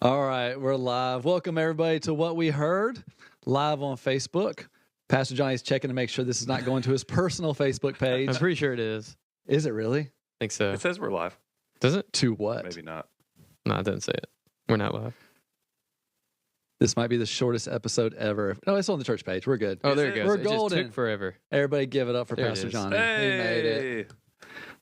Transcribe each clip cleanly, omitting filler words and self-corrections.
All right, we're live. Welcome, everybody, to What We Heard, live on Facebook. Pastor Johnny's checking to make sure this is not going to his personal Facebook page. I'm pretty sure it is. Is it really? I think so. It says we're live. Does it? To what? Maybe not. No, it doesn't say it. We're not live. This might be the shortest episode ever. No, it's on the church page. We're good. Oh, Is there it? it goes. We're It just golden. took forever. Everybody give it up for There it Pastor is. Johnny. He made it. Hey!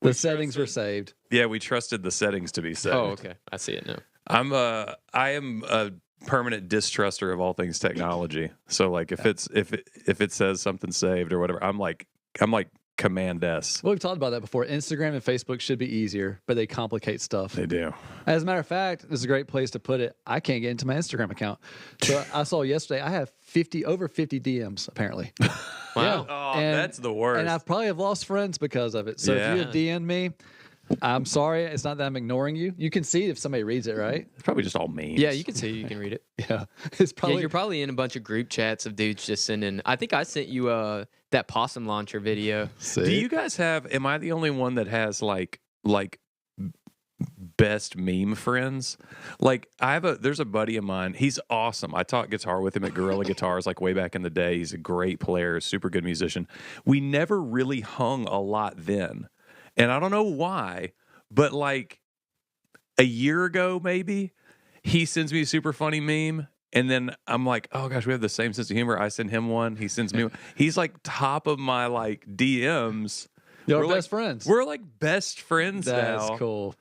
The settings were saved. Yeah, we trusted the settings to be saved. Oh, okay. I see it now. I am a permanent distruster of all things technology. So like if it says something saved or whatever, I'm like Command S. Well, we've talked about that before. Instagram and Facebook should be easier, but they complicate stuff. They do. As a matter of fact, this is a great place to put it. I can't get into my Instagram account. So I saw yesterday I have over 50 DMs apparently. Wow. Oh, And- that's the worst. And I've probably have lost friends because of it. So if you have DM'd me, I'm sorry. It's not that I'm ignoring you. You can see if somebody reads it, right? It's probably just all memes. Yeah, you can see. You can read it. Yeah. It's probably Yeah, you're probably in a bunch of group chats of dudes just sending. I think I sent you that possum launcher video. See? Do you guys have? Am I the only one that has like best meme friends? Like there's a buddy of mine. He's awesome. I taught guitar with him at Gorilla Guitars like way back in the day. He's a great player, super good musician. We never really hung a lot then. And I don't know why, but like a year ago maybe, he sends me a super funny meme. And then I'm like, oh gosh, we have the same sense of humor. I send him one. He sends me one. He's like top of my like DMs. You're We're best friends. We're like best friends That's now. cool.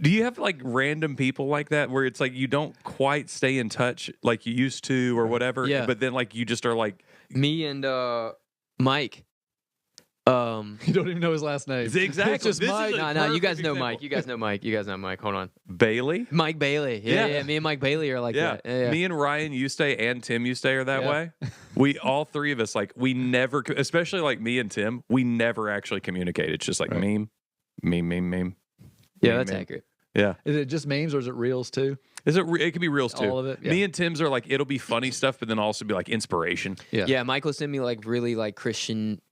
Do you have like random people like that where it's like you don't quite stay in touch like you used to or whatever? Yeah. But then like you just are like, Me and Mike. You don't even know his last name. Exactly. It's just This is Mike. a- No, you guys perfect know example. Mike. You guys know Mike. You guys know Mike. Hold on. Bailey? Mike Bailey. Yeah. Me and Mike Bailey are like Yeah. that. Yeah. Me and Ryan Ustay and Tim Ustay are that Yeah. way. We all three of us, like we never, especially like me and Tim, we never actually communicate. It's just like Right. meme. Yeah, Meme, that's meme. accurate. Yeah. Is it just memes or is it reels too? It can be reels too. All of it? Yeah. Me and Tim's are like, it'll be funny stuff, but then also be like inspiration. Yeah, Mike will send me like really like Christian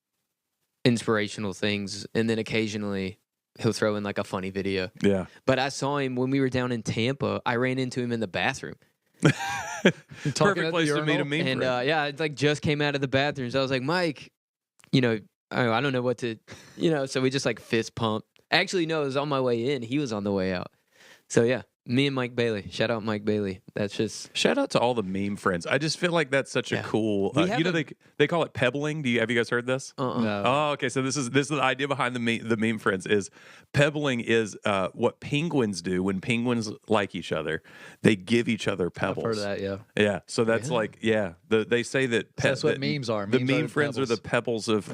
inspirational things, and then occasionally he'll throw in like a funny video. Yeah. But I saw him when we were down in Tampa. I ran into him in the bathroom, Talking at Perfect the place to meet a urinal? meme and friend. yeah, it like just came out of the bathroom. So I was like, Mike, I don't know what to, So we just like fist pumped. Actually, no, it was on my way in. He was on the way out. So yeah, me and Mike Bailey. Shout out Mike Bailey. That's just Shout out to all the meme friends. I just feel like that's such a Yeah. cool. We have They call it pebbling. Have you guys heard this? No. Oh, okay. So this is the idea behind the meme friends is pebbling is what penguins do when penguins like each other. They give each other I've pebbles. heard of that, yeah. Yeah. So that's Really? they say that That's what that memes are. The Memes are meme the friends are the pebbles of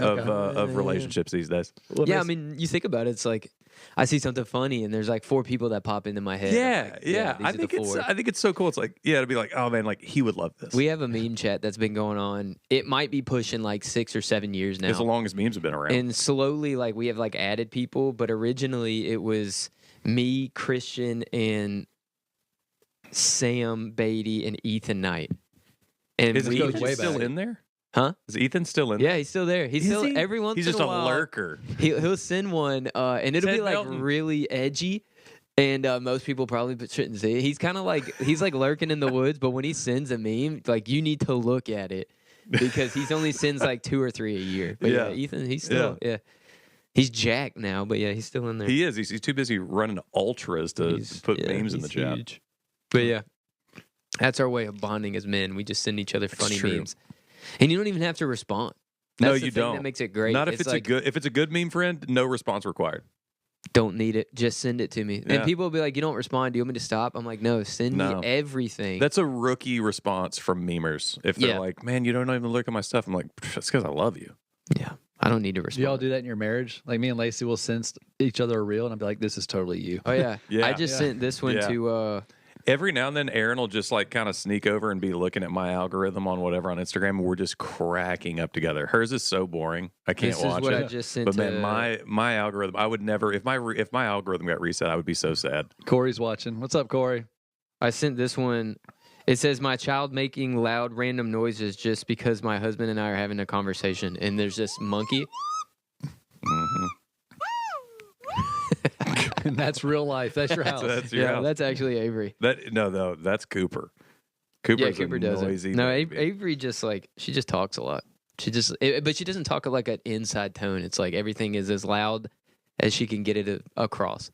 relationships these days. Well, yeah. I basi- mean, you think about it. It's like I see something funny, and there's like 4 people that pop into my head. I'm like, Yeah. these I are the think it's 4. I think it's so cool. It's like it'd be like, oh man, like he would love this. We have a meme chat that's been going on. It might be pushing like 6 or 7 years now. as long as memes have been around. And slowly, like we have like added people, but originally it was me, Christian, and Sam Beatty and Ethan Knight. And is we goes Ethan way still back. in there? Huh? Is Ethan still in? Yeah, he's still there. He's Is still he? every once He's in just a a while. lurker. He'll send one, and it'll Ted be like Melton. really edgy. And most people probably shouldn't see it. He's like lurking in the woods, but when he sends a meme, like you need to look at it because he's only sends like 2 or 3 a year. But yeah, Yeah. Ethan, he's still he's jacked now, but yeah, he's still in there. He is. He's too busy running ultras to put memes in the he's chat. huge. But yeah, that's our way of bonding as men. We just send each other funny true. memes, and you don't even have to respond. No, That's the you thing don't. That makes it great. Not if it's like, a good meme friend. No response required. Don't need it. Just send it to me. Yeah. And people will be like, "You don't respond. Do you want me to stop?" I'm like, "No, send No. me everything." That's a rookie response from memers. If they're Yeah. like, "Man, you don't even look at my stuff," I'm like, "That's because I love you." yeah. I don't need to Do respond. y'all do that in your marriage? Like me and Lacey will send each other a reel, and I'll be like, "This is totally you." Oh yeah. Yeah. I just sent this one Yeah. to. Every now and then, Aaron will just like kind of sneak over and be looking at my algorithm on whatever on Instagram, and we're just cracking up together. Hers is so boring, I can't This is watch what it. I just sent But to. man, my algorithm, I would never if my algorithm got reset, I would be so sad. Corey's watching. What's up, Corey? I sent this one. It says my child making loud random noises just because my husband and I are having a conversation, and there's this monkey. Mhm. And that's real life. That's your house. That's your Yeah, house. that's actually Avery. No, that's Cooper. Cooper's Cooper a does noisy it. No, baby. Avery just like she just talks a lot. But she doesn't talk like an inside tone. It's like everything is as loud as she can get it across.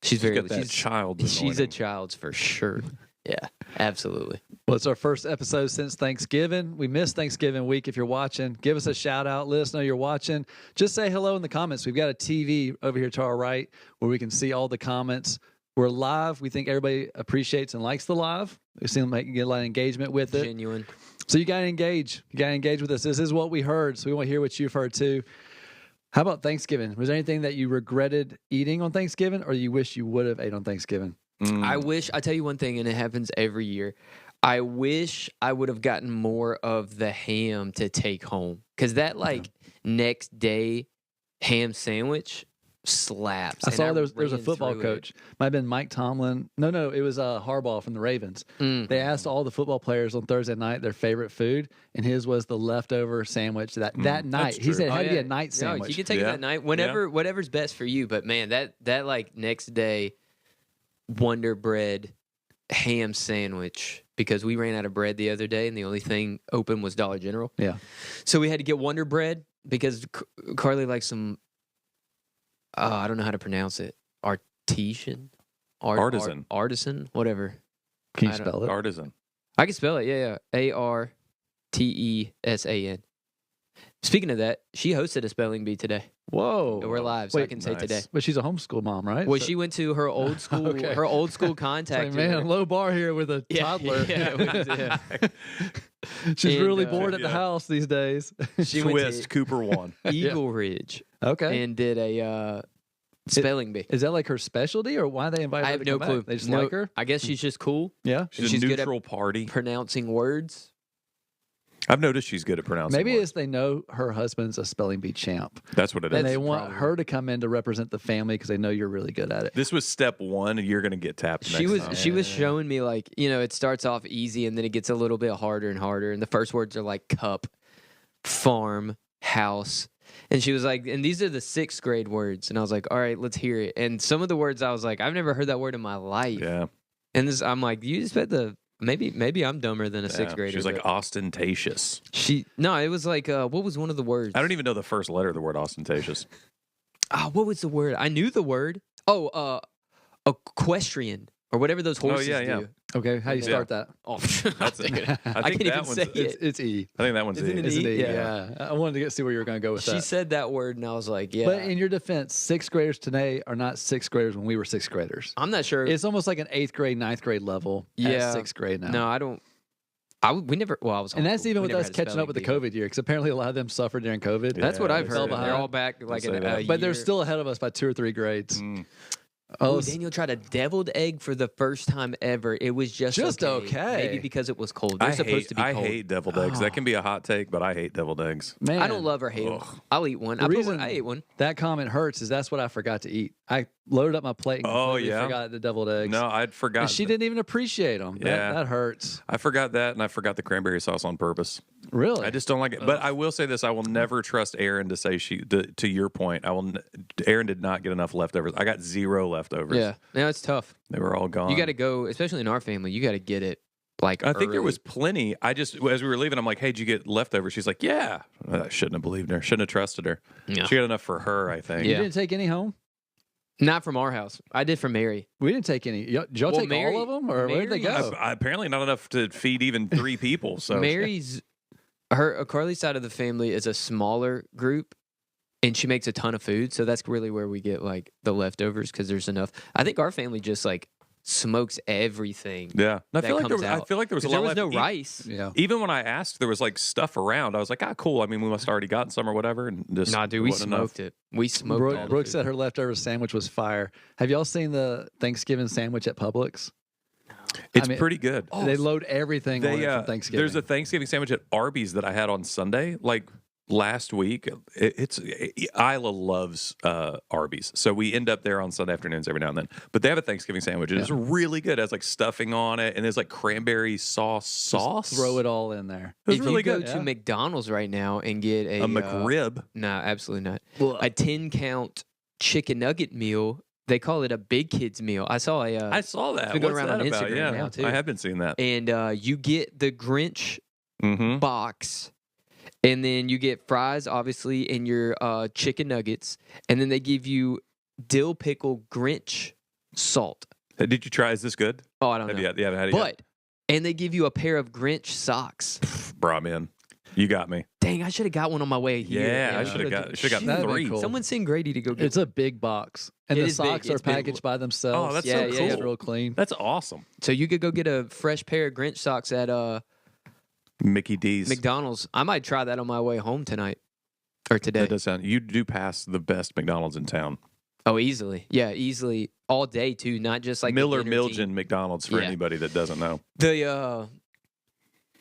She's very. got that child She's a anointing. child's for sure. Yeah, absolutely. Well, it's our first episode since Thanksgiving. We missed Thanksgiving week. If you're watching, give us a shout out. Let us know you're watching. Just say hello in the comments. We've got a TV over here to our right where we can see all the comments. We're live. We think everybody appreciates and likes the live. We seem like you get a lot of engagement with it. Genuine. So you got to engage. You got to engage with us. This is what we heard. So we want to hear what you've heard too. How about Thanksgiving? Was there anything that you regretted eating on Thanksgiving or you wish you would have ate on Thanksgiving? I tell you one thing, and it happens every year. I wish I would have gotten more of the ham to take home because that next day ham sandwich slaps. I and saw there was a ran football through it. coach. Might have been Mike Tomlin. No, it was Harbaugh from the Ravens. Mm. They asked all the football players on Thursday night their favorite food, and his was the leftover sandwich that night. He true. said it had to be yeah. a night No, sandwich. you can take it Yeah. that night, whatever's best for you. But man, that like next day Wonder Bread ham sandwich because we ran out of bread the other day, and the only thing open was Dollar General. Yeah. So we had to get Wonder Bread because Carly likes some. I don't know how to pronounce it. Artesian, Artisan. artisan, whatever. Can you I don't- spell it? Artisan. I can spell it. Yeah. ARTESAN. Speaking of that, she hosted a spelling bee today. Whoa. We're live, so I Wait, can say nice. today. But she's a homeschool mom, right? Well, So- she went to her old school. Okay. Her old school It's contact. like, man, low bar here with a Yeah, toddler. yeah. She's And, really bored at the yeah. house these days. She went Twist. to Cooper won. Eagle Ridge Okay. and did a spelling bee. Is that like her specialty, or why they invite I her have to no come clue. back? They just No, like her. I guess she's just cool, Yeah. She's, She's a good at- neutral party. pronouncing words. I've noticed she's good at pronouncing. Maybe words. it's they know her husband's a spelling bee champ, That's what it and is. they want probably- her to come in to represent the family because they know you're really good at it. This was step one, and you're going to get tapped. She next was time. she was showing me like it starts off easy and then it gets a little bit harder and harder, and the first words are like cup, farm, house. And she was like, and these are the 6th grade words. And I was like, all right, let's hear it. And some of the words I was like, I've never heard that word in my life. Yeah. And this, I'm like, you just bet maybe I'm dumber than a 6th grader. She was like but ostentatious. no, it was like, what was one of the words? I don't even know the first letter of the word ostentatious. What was the word? I knew the word. Oh, equestrian or whatever those horses yeah. do. Okay, how do you Yeah. start that? Oh, That's I it. I think can't even that one's. say it. It's E. I think that one's Isn't it. it It's an E. Yeah. Yeah. I wanted to see where you were going to go with She that. said that word, and I was like, yeah. But in your defense, 6th graders today are not 6th graders when we were 6th graders. I'm not sure. It's almost like an 8th grade, 9th grade level Yeah. at 6th grade now. No, I don't. We never. Well, I was. And that's homeschooled. even We with never us had a catching up spelling with the bee, but- COVID year, because apparently a lot of them suffered during COVID. That's what Yeah, I've they heard. fell They're behind. all back like Say in that. a But they're year. still ahead of us by 2 or 3 grades. Mm. Oh, Ooh, Daniel tried a deviled egg for the first time ever. It was just okay. Maybe because it was cold. They're I supposed hate, to be I cold. hate deviled eggs. That can be a hot take, but I hate deviled eggs. man. I don't love or hate them. Ugh. I'll eat one. The reason- I ate one. That comment hurts is that's what I forgot to eat. I loaded up my plate and Oh, completely yeah? forgot the deviled eggs. No, I'd And forgot. she didn't even appreciate them. Yeah. That hurts. I forgot that, and I forgot the cranberry sauce on purpose. Really? I just don't like it. But I will say this: I will never trust Erin to say to your point. Erin did not get enough leftovers. I got 0 leftovers. Yeah, no, it's tough. They were all gone. You got to go, especially in our family. You got to get it like. I think there early. was plenty. I just, as we were leaving, I'm like, "Hey, did you get leftovers?" She's like, "Yeah." I shouldn't have believed her. Shouldn't have trusted her. Yeah. She got enough for her, I think. You Yeah. didn't take any home? Not from our house. I did from Mary. We didn't take any. Did y'all Well, take Mary- all of them? Or where did they Mary's- go? Apparently, not enough to feed even 3 people. So Mary's Carly's side of the family is a smaller group, and she makes a ton of food. So that's really where we get like the leftovers because there's enough. I think our family just like smokes everything. yeah, and I That feel like there comes was, I out. feel like there was a 'Cause lot there was left. no rice. Yeah. Even when I asked, there was like stuff around. I was like, "Ah, cool." I mean, we must have already gotten some or whatever, and just Nah, dude, we wasn't enough. smoked it. We smoked all the Brooke food. said her leftover sandwich was fire. Have y'all seen the Thanksgiving sandwich at Publix? It's I mean- pretty good. They load everything on it for Thanksgiving. There's a Thanksgiving sandwich at Arby's that I had on Sunday, like last week. Isla loves Arby's, so we end up there on Sunday afternoons every now and then. But they have a Thanksgiving sandwich, and it's really good. It has like stuffing on it, and there's like cranberry sauce. Just throw it all in there. It was If really you go good. to McDonald's right now and get a A McRib. no, absolutely not. A 10-count chicken nugget meal they call it a big kids meal. I saw I saw that. been going What's around that on about? Instagram Yeah, now, too. I have been seeing that. and you get the Grinch Mm-hmm. box, and then you get fries, obviously, and your chicken nuggets, and then they give you dill pickle Grinch salt. Did you try? Is this good? Oh, I don't Have know. you haven't had it yet? And they give you a pair of Grinch socks. Brought me in. You got me. Dang, I should have got one on my way here. Yeah, I Yeah. should have got. Should have got That'd be 3. cool. Someone send Grady to go get. It's a big box, and It the is big. socks are It's big. packaged by themselves. Oh, that's Yeah, so yeah, cool. yeah. It's real clean. That's awesome. So you could go get a fresh pair of Grinch socks at Mickey D's. McDonald's. I might try that on my way home tonight or today. That does sound. You do pass the best McDonald's in town. Oh, easily. Yeah, easily. All day too, not just like the Miller dinner team. Milgen McDonald's for Yeah. anybody that doesn't know.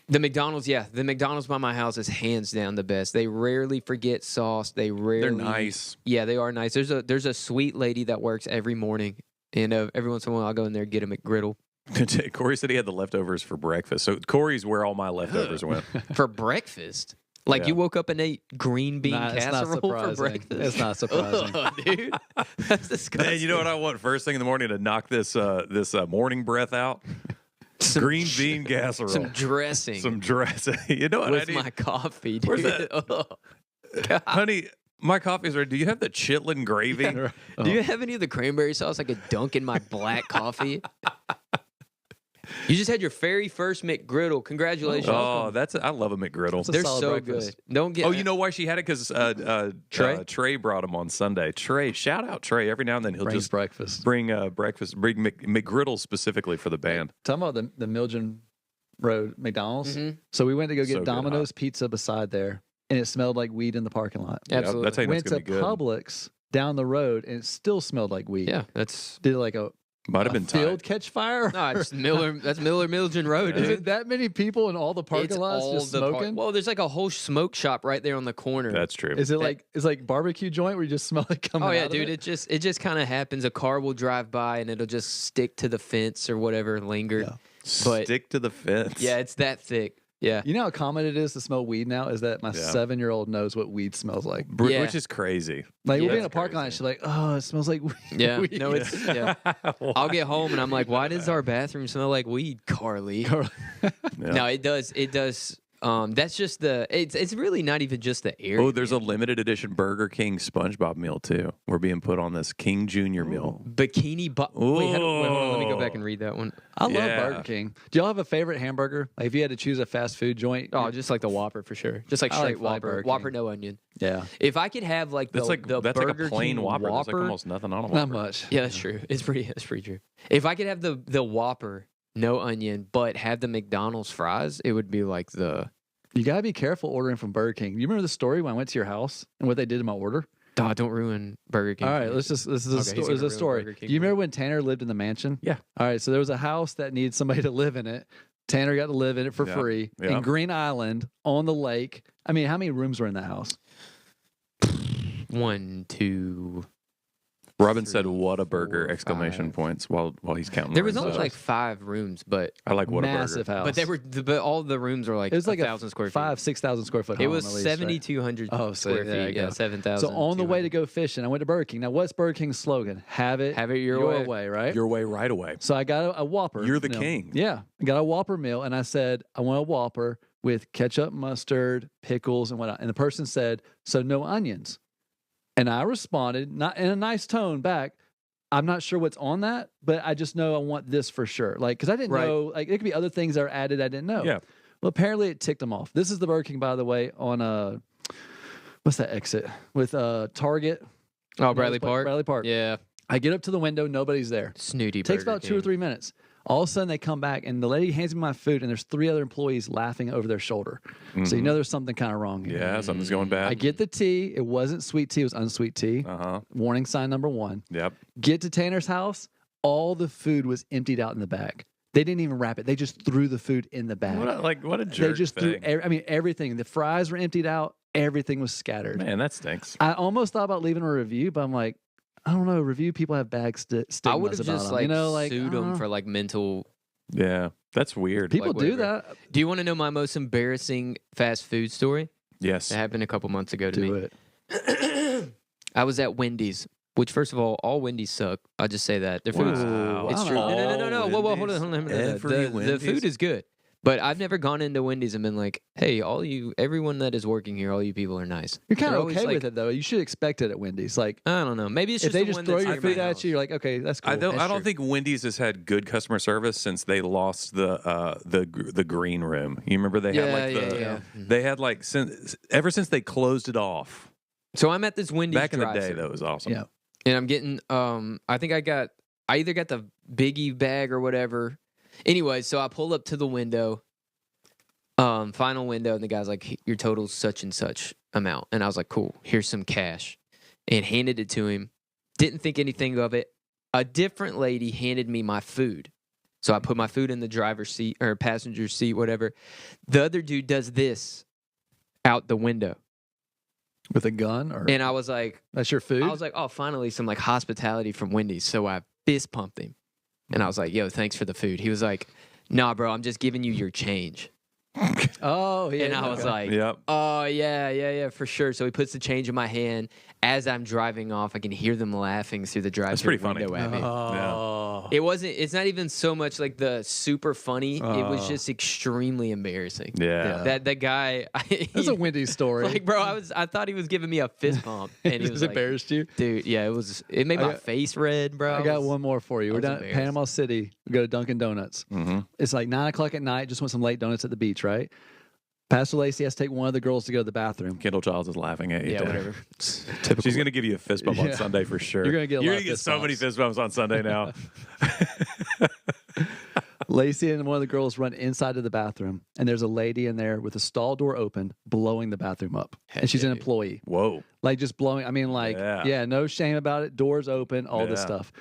The McDonald's, yeah, the McDonald's by my house is hands down the best. They rarely forget sauce. They rarely. They're nice. Yeah, they are nice. There's a sweet lady that works every morning, and every once in a while I'll go in there and get a McGriddle Corey said he had the leftovers for breakfast. So Corey's where all my leftovers went. for breakfast. Like Yeah. you woke up and ate green bean It's not casserole for surprising. breakfast. It's not surprising. Ugh, dude, that's disgusting. Man, you know what I want first thing in the morning to knock this morning breath out? Some Green ch- bean casserole. some dressing Some dressing. You know what with I need? my coffee. Dude. Where's that? Ugh. God. Honey, my coffee's ready. Do you have the chitlin gravy? Oh. Do you have any of the cranberry sauce I could dunk in my black coffee? You just had your very first McGriddle. Congratulations. Oh, I love a McGriddle. It's a They're solid so breakfast. good. Don't get. Oh, you know why she had it? Because Trey? Trey brought him on Sunday. Trey, shout out Trey. Every now and then he'll Brings just breakfast. bring breakfast, bring McGriddle specifically for the band. Talking about the Milgen Road McDonald's. Mhm. So we went to go get So good, Domino's pizza beside there, and it smelled like weed in the parking lot. Yeah, Absolutely. that's how you know it's Went to gonna be good. Publix down the road, and it still smelled like weed. Yeah, that's. Did like a Might have a been field tied. catch fire? No, it's Miller. That's Miller Milgen Road. Is Dude. it that many people in all the parking It's lots all just the smoking? well, there's like a whole smoke shop right there on the corner. That's true. Is it like it's like barbecue joint where you just smell it coming? Oh yeah, out of dude. it? It just kind of happens. A car will drive by and it'll just stick to the fence or whatever, and linger. Yeah. but- Stick to the fence. Yeah, it's that thick. Yeah. You know how common it is to smell weed now? Is that my Yeah. 7-year-old knows what weed smells like? Yeah. Which is crazy. Like we'll be in that's a parking lot, and crazy. she's like, "Oh, it smells like weed." Yeah. weed." No, it's yeah. I'll get home and I'm like, why does our bathroom smell like weed, Carly? Yeah. No, it does. It does. That's just the. It's really not even just the air. Oh, there's a limited edition Burger King SpongeBob meal too. We're being put on this King Junior meal. bikini. Wait, wait, hold on. Let me go back and read that one. I love Yeah. Burger King. Do y'all have a favorite hamburger? Like if you had to choose a fast food joint? Oh, just like the Whopper for sure. Just like I like straight fried Whopper. Burger King. Whopper, no onion. yeah, If I could have like the That's like the that's like Burger a plain King Whopper. There's like Whopper. almost nothing on a Whopper. not much. Yeah, that's true. It's pretty true. If I could have the Whopper, no onion, but have the McDonald's fries, it would be like the. You gotta be careful ordering from Burger King. You remember the story when I went to your house and what they did to my order? Oh, don't ruin Burger King. All for right, me. let's just this is Okay, a, he's sto- gonna this is a ruin story. Burger King Do you for me. remember when Tanner lived in the mansion? Yeah. All right, so there was a house that needed somebody to live in it. Tanner got to live in it for Yeah, free yeah. in Green Island on the lake. I mean, how many rooms were in that house? 1, 2. Robin said, 3, "What a burger!" 4, Exclamation 5. points while he's counting. There the was rooms only out. like 5 rooms, but I like what Massive a burger. house. but they were but all the rooms were like It was like 1,000 square feet. 6,000 square foot. It home, was at least, right? 7,200 Oh, so square there you feet. go. Yeah, 7,000. So on the way to go fishing, I went to Burger King. Now, what's Burger King's slogan? Have it your way. right? Your way, right away. So I got a Whopper. You're the meal. king. Yeah, I got a Whopper meal, and I said I want a Whopper with ketchup, mustard, pickles, and whatnot. And the person said, "So no onions." And I responded, not in a nice tone back. I'm not sure what's on that, but I just know I want this for sure. Like, because I didn't Right. know, like, it could be other things that are added I didn't know. Yeah. Well, apparently it ticked them off. This is the Burger King, by the way, on what's that exit with Target? Oh, Bradley Park. Bradley Park. Yeah, I get up to the window, nobody's there. snooty. Takes Burger about 2 or King. 3 minutes. All of a sudden, they come back, and the lady hands me my food, and there's 3 other employees laughing over their shoulder. So you know there's something kind of wrong here. Yeah, something's going bad. I get the tea. It wasn't sweet tea. It was unsweet tea. Uh-huh. Warning sign number 1. Yep. Get to Tanner's house. All the food was emptied out in the bag. They didn't even wrap it. They just threw the food in the bag. What a jerk They just thing. threw. Everything. The fries were emptied out. Everything was scattered. Man, that stinks. I almost thought about leaving a review, but I'm like, I don't know. Review people have bag stigmas I would have about just them. like, you know, like sued I don't them know. for like mental. Yeah, that's weird. People like, do whatever. that. Do you want to know my most embarrassing fast food story? Yes. That happened a couple months ago to Do me. it. I was at Wendy's which first of all Wendy's suck. I'll just say that their food's Wow. it's true. No. Whoa, hold on. Every The Wendy's? food is good, but I've never gone into Wendy's and been like, hey, everyone that is working here, all you people are nice. You're kind They're of always okay like- with it though. You should expect it at Wendy's. Like I don't know. Maybe it's if just they the just one throw that's your near my food at house. you, you're like, okay, that's cool. I That's don't true. think Wendy's has had good customer service since they lost the green room. You remember they had like Yeah. they had like ever since they closed it off. So I'm at this Wendy's Back in the day, drive-thru. that was awesome. Yeah. And I'm getting I think I either got the biggie bag or whatever. Anyway, so I pull up to the window, final window, and the guy's like, your total's such and such amount. And I was like, cool, here's some cash. And handed it to him. Didn't think anything of it. A different lady handed me my food. So I put my food in the driver's seat or passenger seat, whatever. The other dude does this out the window. With a gun or And I was like, that's your food. I was like, oh, finally some like hospitality from Wendy's. So I fist pumped him. And I was like, yo, thanks for the food. He was like, nah, bro, I'm just giving you your change. oh yeah. And I was okay. like, Yep. oh, yeah, for sure. So he puts the change in my hand. As I'm driving off, I can hear them laughing through the drive-thru pretty funny. window at me. Oh. It's not even so much like the super funny. It was Oh. just extremely embarrassing. Yeah. That guy, That's a Wendy's story. like, bro, I thought he was giving me a fist pump. And he Just was like, embarrassed you. dude, yeah, it made I my got- face red, bro. I got one more for you. I We're was down at embarrassed. Panama City. We go to Dunkin' Donuts. Mm-hmm. It's like 9:00 at night. Just want some late donuts at the beach, right? Pastor Lacey has to take one of the girls to go to the bathroom. Kendall Childs is laughing at you. Yeah, Dad. whatever. Typical. She's gonna give you a fist bump Yeah. on Sunday for sure. You're gonna get a You're lot gonna of get fist so many bumps. fist bumps on Sunday now. Lacey and one of the girls run inside of the bathroom, and there's a lady in there with a stall door open, blowing the bathroom up, Heck and she's yeah, an dude. employee, Whoa. like just blowing. I mean, like, Yeah. yeah, no shame about it. Doors open, all this Yeah. stuff.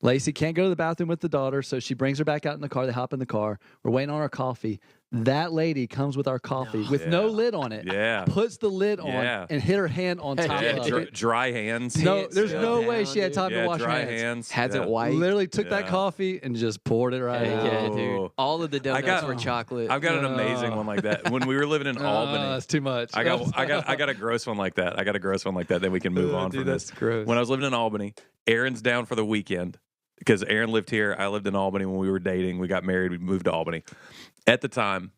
Lacey can't go to the bathroom with the daughter, so she brings her back out in the car. They hop in the car. We're waiting on our coffee. That lady comes with our coffee with no Yeah. lid on it. Yeah. Puts the lid on Yeah. and hit her hand on Heck top yeah, of dude. it. Dry hands. No, Hands there's go no way down, she had dude. time to Yeah, wash her dry hands. hands. Has yeah. it white? Literally took that Yeah. coffee and just poured it right Heck out. yeah, dude. Oh. All of the donuts got- were chocolate. I've got an amazing Oh. one like that. When we were living in Albany, That's too much. I got a gross one like that. Then we can move on Dude, from that's this. gross. When I was living in Albany, Aaron's down for the weekend because Aaron lived here. I lived in Albany when we were dating. We got married. We moved to Albany. At the time,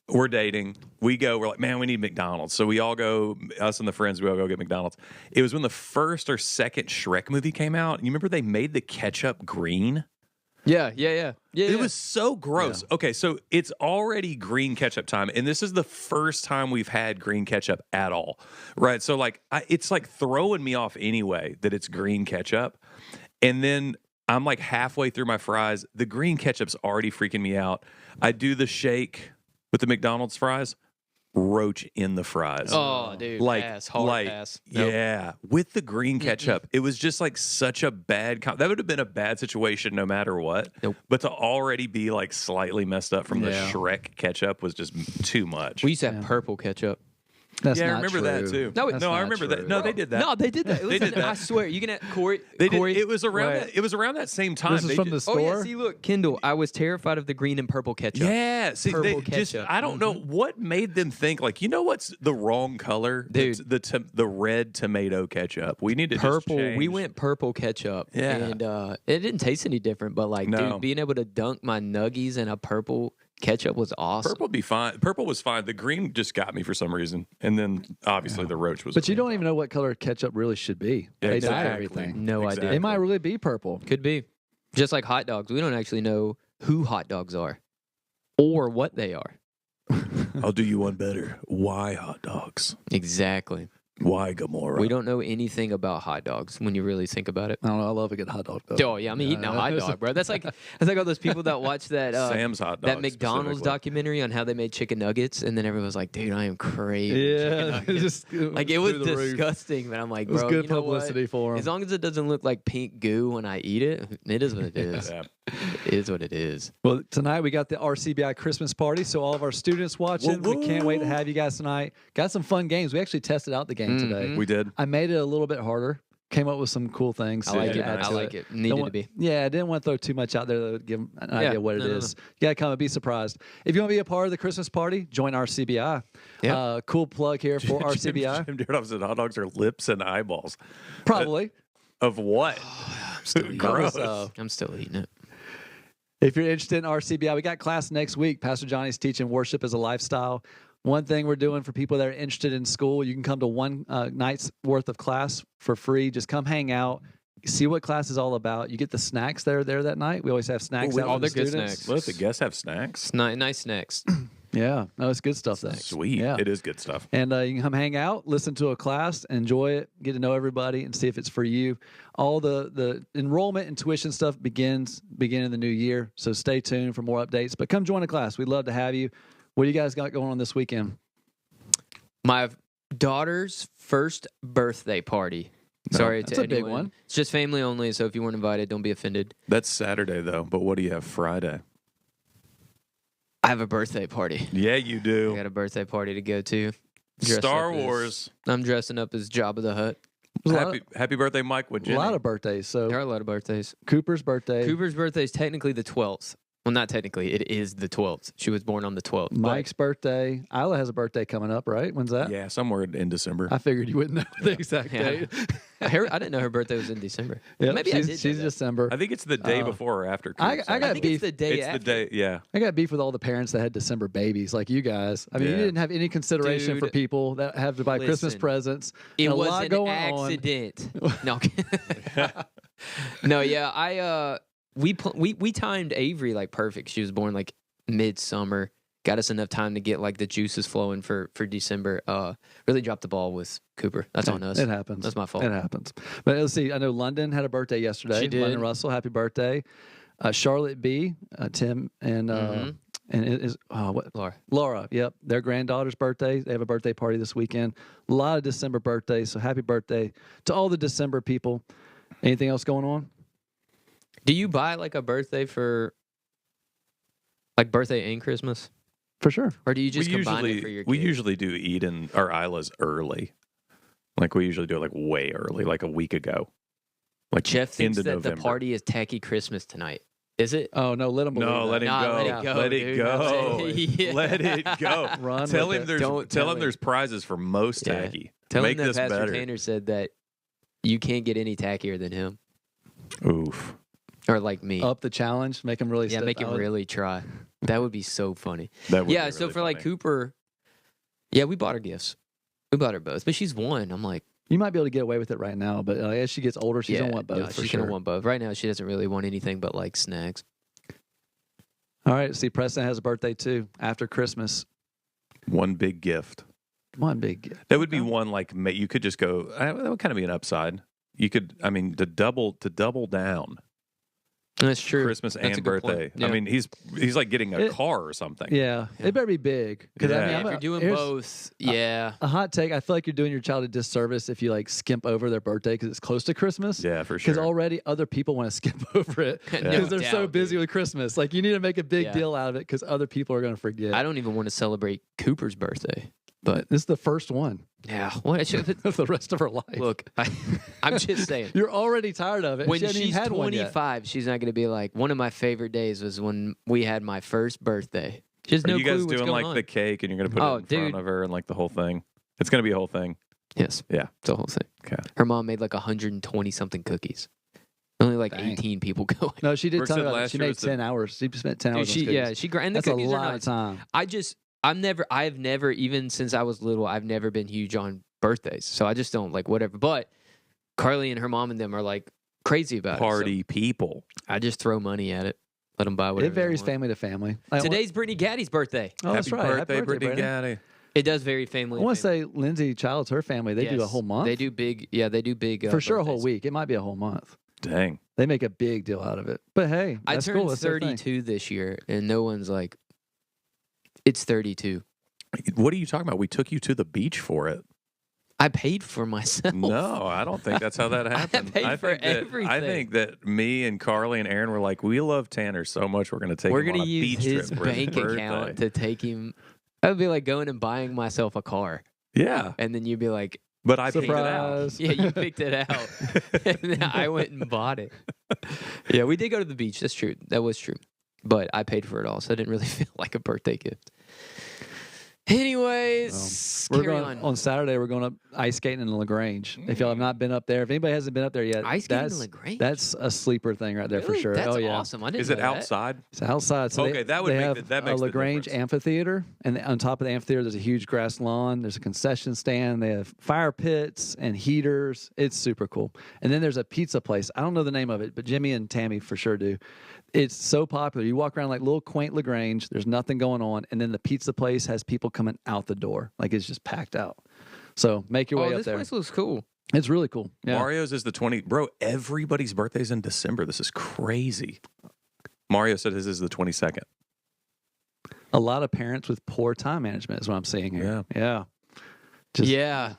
we're dating. We're like, man, we need McDonald's. So we all go, us and the friends, we all go get McDonald's. It was when the first or second Shrek movie came out. You remember they made the ketchup green? yeah. It was so gross. Okay, so it's already green ketchup time, and this is the first time we've had green ketchup at all, right? So like, it's like throwing me off anyway that it's green ketchup, and then I'm like halfway through my fries, the green ketchup's already freaking me out. I do the shake with the McDonald's fries, roach in the fries. Oh, dude. Like, pass, hard like, pass. yeah, with the green ketchup, it was just like such a bad. That would have been a bad situation no matter what. Nope. But to already be like slightly messed up from the Yeah. Shrek ketchup was just too much. We used to have purple ketchup. That's yeah, I not remember that true. too. No, That's no, I not remember that. true. No, they did that. No, they did that. They did that. I swear. You can Corey. They did. Corey, It was around. Wait. That, it was around that same time. This is They from did- the Oh store. yeah. See, look, Kendall. I was terrified of the green and purple ketchup. Yeah, see, they Purple just ketchup. I don't know what made them think like, you know what's the wrong color? Dude. The red tomato ketchup. We need to Purple. Just We change. went purple ketchup. Yeah. And it didn't taste any different, but like, No. dude, being able to dunk my nuggies in a purple ketchup was awesome. Purple be fine. Purple was fine. The green just got me for some reason, and then obviously the roach was. But you don't even know what color ketchup really should be. Yeah, They dye exactly. everything. No Exactly. idea. It might really be purple. Could be. Just like hot dogs. We don't actually know who hot dogs are or what they are. I'll do you one better. Why hot dogs? Exactly. Why Gamora? We don't know anything about hot dogs when you really think about it. I don't know. I love a good hot dog though. Oh yeah, I'm eating a hot dog, bro. That's like all those people that watch that Sam's hot dogs. that McDonald's specifically. documentary on how they made chicken nuggets, and then everyone's like, "Dude, I am craving chicken Yeah, nuggets." just Like it was through the roof. disgusting, but I'm like, It was bro, good you know what? publicity for As them. long as it doesn't look like pink goo when I eat it, it is what it is. Yeah. It is what it is. Well, tonight we got the RCBI Christmas party, so all of our students watching, Woo, we can't wait to woo. have you guys tonight. Got some fun games. We actually tested out the game today. We did. I made it a little bit harder. Came up with some cool things. I like to it. add I to like it. Don't Needed want- to be. Yeah, I didn't want to throw too much out there that would give them an Yeah, idea what it no, no, is. You got to come and be surprised. If you want to be a part of the Christmas party, join RCBI. Yeah. Cool plug here for RCBI. Jim Daredoff said hot dogs are lips and eyeballs. Probably. Of what? I'm still eating Gross. it. I'm still eating it. If you're interested in RCBI, we got class next week. Pastor Johnny's teaching worship as a lifestyle. One thing we're doing for people that are interested in school, you can come to one night's worth of class for free. Just come hang out, see what class is all about. You get the snacks that are there that night. We always have snacks out Oh, for the they're good students. snacks. Let the guests have snacks. It's nice snacks. Yeah, no, it's good stuff though. Sweet. Yeah. It is good stuff. And you can come hang out, listen to a class, enjoy it, get to know everybody, and see if it's for you. All the enrollment and tuition stuff begins beginning of the new year. So stay tuned for more updates. But come join a class. We'd love to have you. What do you guys got going on this weekend? My daughter's first birthday party. Sorry That's to a big anyone. one. It's just family only, so if you weren't invited, don't be offended. That's Saturday, though. But what do you have Friday? I have a birthday party. Yeah, you I do. got a birthday party to go to. Dressed Star up as- Wars. I'm dressing up as Jabba the Hutt. There's a lot Happy birthday, Mike, with A Jenny. lot of birthdays. So There are a lot of birthdays. Cooper's birthday, Cooper's birthday is technically the 12th. Well, not technically. It is the 12th. She was born on the 12th. but- Mike's birthday. Isla has a birthday coming up, right? When's that? Yeah, somewhere in December. I figured you wouldn't know the exact Yeah. date. I didn't know her birthday was in December. Yep, Maybe she's, I did. she's know that. December. I think it's the day before or after. I Coop's. got I think beef. it's the day It's after. the day. Yeah. I got beef with all the parents that had December babies, like you guys. I mean, you Yeah. didn't have any consideration for Dude, people that have to buy Christmas listen. presents. It and a was lot an going accident. No, no, yeah. We timed Avery like perfect. She was born like midsummer. Got us enough time to get like the juices flowing for December. Really dropped the ball with Cooper. That's on us. It happens. That's my fault. It happens. But let's see. I know London had a birthday yesterday. She did. London Russell, happy birthday. Charlotte B, Tim, and Mhm. and it is what Laura. Laura. Yep, their granddaughter's birthday. They have a birthday party this weekend. A lot of December birthdays. So happy birthday to all the December people. Anything else going on? Do you buy like a birthday for like birthday and Christmas, For sure. or do you just combine it for your? we kids? usually do Eden or Isla's early. Like we usually do it like way early, like a week ago. Like Jeff thinks into that November. the party is tacky Christmas tonight. Is it? Oh no, let them believe No, that. let him Nah, go. let it go, Let it dude. go. Yeah. Let it go. Run Tell with him it. there's Don't tell tell him him. there's prizes for most Yeah. tacky. Tell Make him that this Pastor better. Tanner said that you can't get any tackier than him, Oof. or like me. Up the challenge, make them really. Yeah, step make him out. really try. That would be so funny. That would Yeah, be so really for like funny. Cooper, yeah, we bought her gifts. We bought her both, but she's one. I'm like, You might be able to get away with it right now, but as she gets older, she's yeah, gonna want both no, for she's sure. gonna want both. Right now, she doesn't really want anything but like snacks. All right. See, Preston has a birthday too after Christmas. one big gift. One big gift. That would be one like you could just go. That would kind of be an upside. You could, I mean, to double down That's true. Christmas That's a and good point. birthday. Yeah. I mean, he's like getting a It- car or something. Yeah, it better be big. 'Cause, I Yeah. mean, Yeah, I'm if a- you're doing here's both, yeah. A hot take. I feel like you're doing your child a disservice if you like skimp over their birthday because it's close to Christmas. Yeah, for Because sure. already other people want to skip over it because No they're so doubt, busy dude. with Christmas. Like you need to make a big Yeah. deal out of it because other people are going to forget. I don't even want to celebrate Cooper's birthday. But This is the first one yeah, what? of the rest of her life. Look, I'm just saying. You're already tired of it. When she hasn't even she's had one yet. 25, she's not going to be like, one of my favorite days was when we had my first birthday. She has Are no you clue guys what's doing going like on. the cake and you're gonna put Oh, it in front dude. of her and like the whole thing? It's gonna be a whole thing. Yes. Yeah. It's the whole thing. Okay. Her mom made like 120 something cookies. Only like Dang. 18 people going. No, she did Brooke tell me said about it. last She year made was the- 10 hours. She spent 10 hours. Dude, on yeah, cookies. she and the That's a cookies lot are of nice. time. I've never, even since I was little, I've never been huge on birthdays. So I just don't like whatever. But Carly and her mom and them are like crazy about Party people. it. So I just throw money at it. Let them buy whatever. It varies they want. family to family. I Today's Brittany Gaddy's birthday. Oh, that's Happy right. birthday, Happy Brittany Brittany. Gaddy. It does vary family. I want to to family. say Lindsay Child's her family. They do a Yes. whole month. They do big. Yeah, they do big. for sure a whole birthdays. week. It might be a whole month. Dang. They make a big deal out of it. But hey, I that's turned cool. That's their thing. 32 this year, and no one's like, it's 32. What are you talking about? We took you to the beach for it. I paid for myself. No, I don't think that's how that happened. paid I for think that, I everything. think that me and Carly and Aaron were like, we love Tanner so much, we're going to take We're him on gonna a use beach his trip for his bank birthday. account to take him. That would be like going and buying myself a car, Yeah, and then you'd be like, but I picked it out. Surprise. "Yeah, you picked it out," and then I went and bought it. Yeah, we did go to the beach. That's true. That was true. But I paid for it all, so it didn't really feel like a birthday gift. Anyways, We're carry going on. on Saturday. We're going up ice skating in Lagrange. If y'all have not been up there, if anybody hasn't been up there yet, Ice skating in LaGrange? that's a sleeper thing right there for Really? sure. That's oh yeah, awesome. I didn't Is know it that. outside? it's outside. So Okay, that would they make have the- that makes a the Lagrange difference. amphitheater, and on top of the amphitheater, there's a huge grass lawn. There's a concession stand. They have fire pits and heaters. It's super cool. And then there's a pizza place. I don't know the name of it, but Jimmy and Tammy for sure do. It's so popular. You walk around like little quaint Lagrange. There's nothing going on, and then the pizza place has people coming out the door. Like it's just packed out. So make your way Oh, up this there. place looks cool. It's really cool. Yeah. Mario's is the 20. Bro, everybody's birthday's in December. This is crazy. Mario said his is the 22nd. A lot of parents with poor time management is what I'm seeing here. Yeah. Just- Yeah.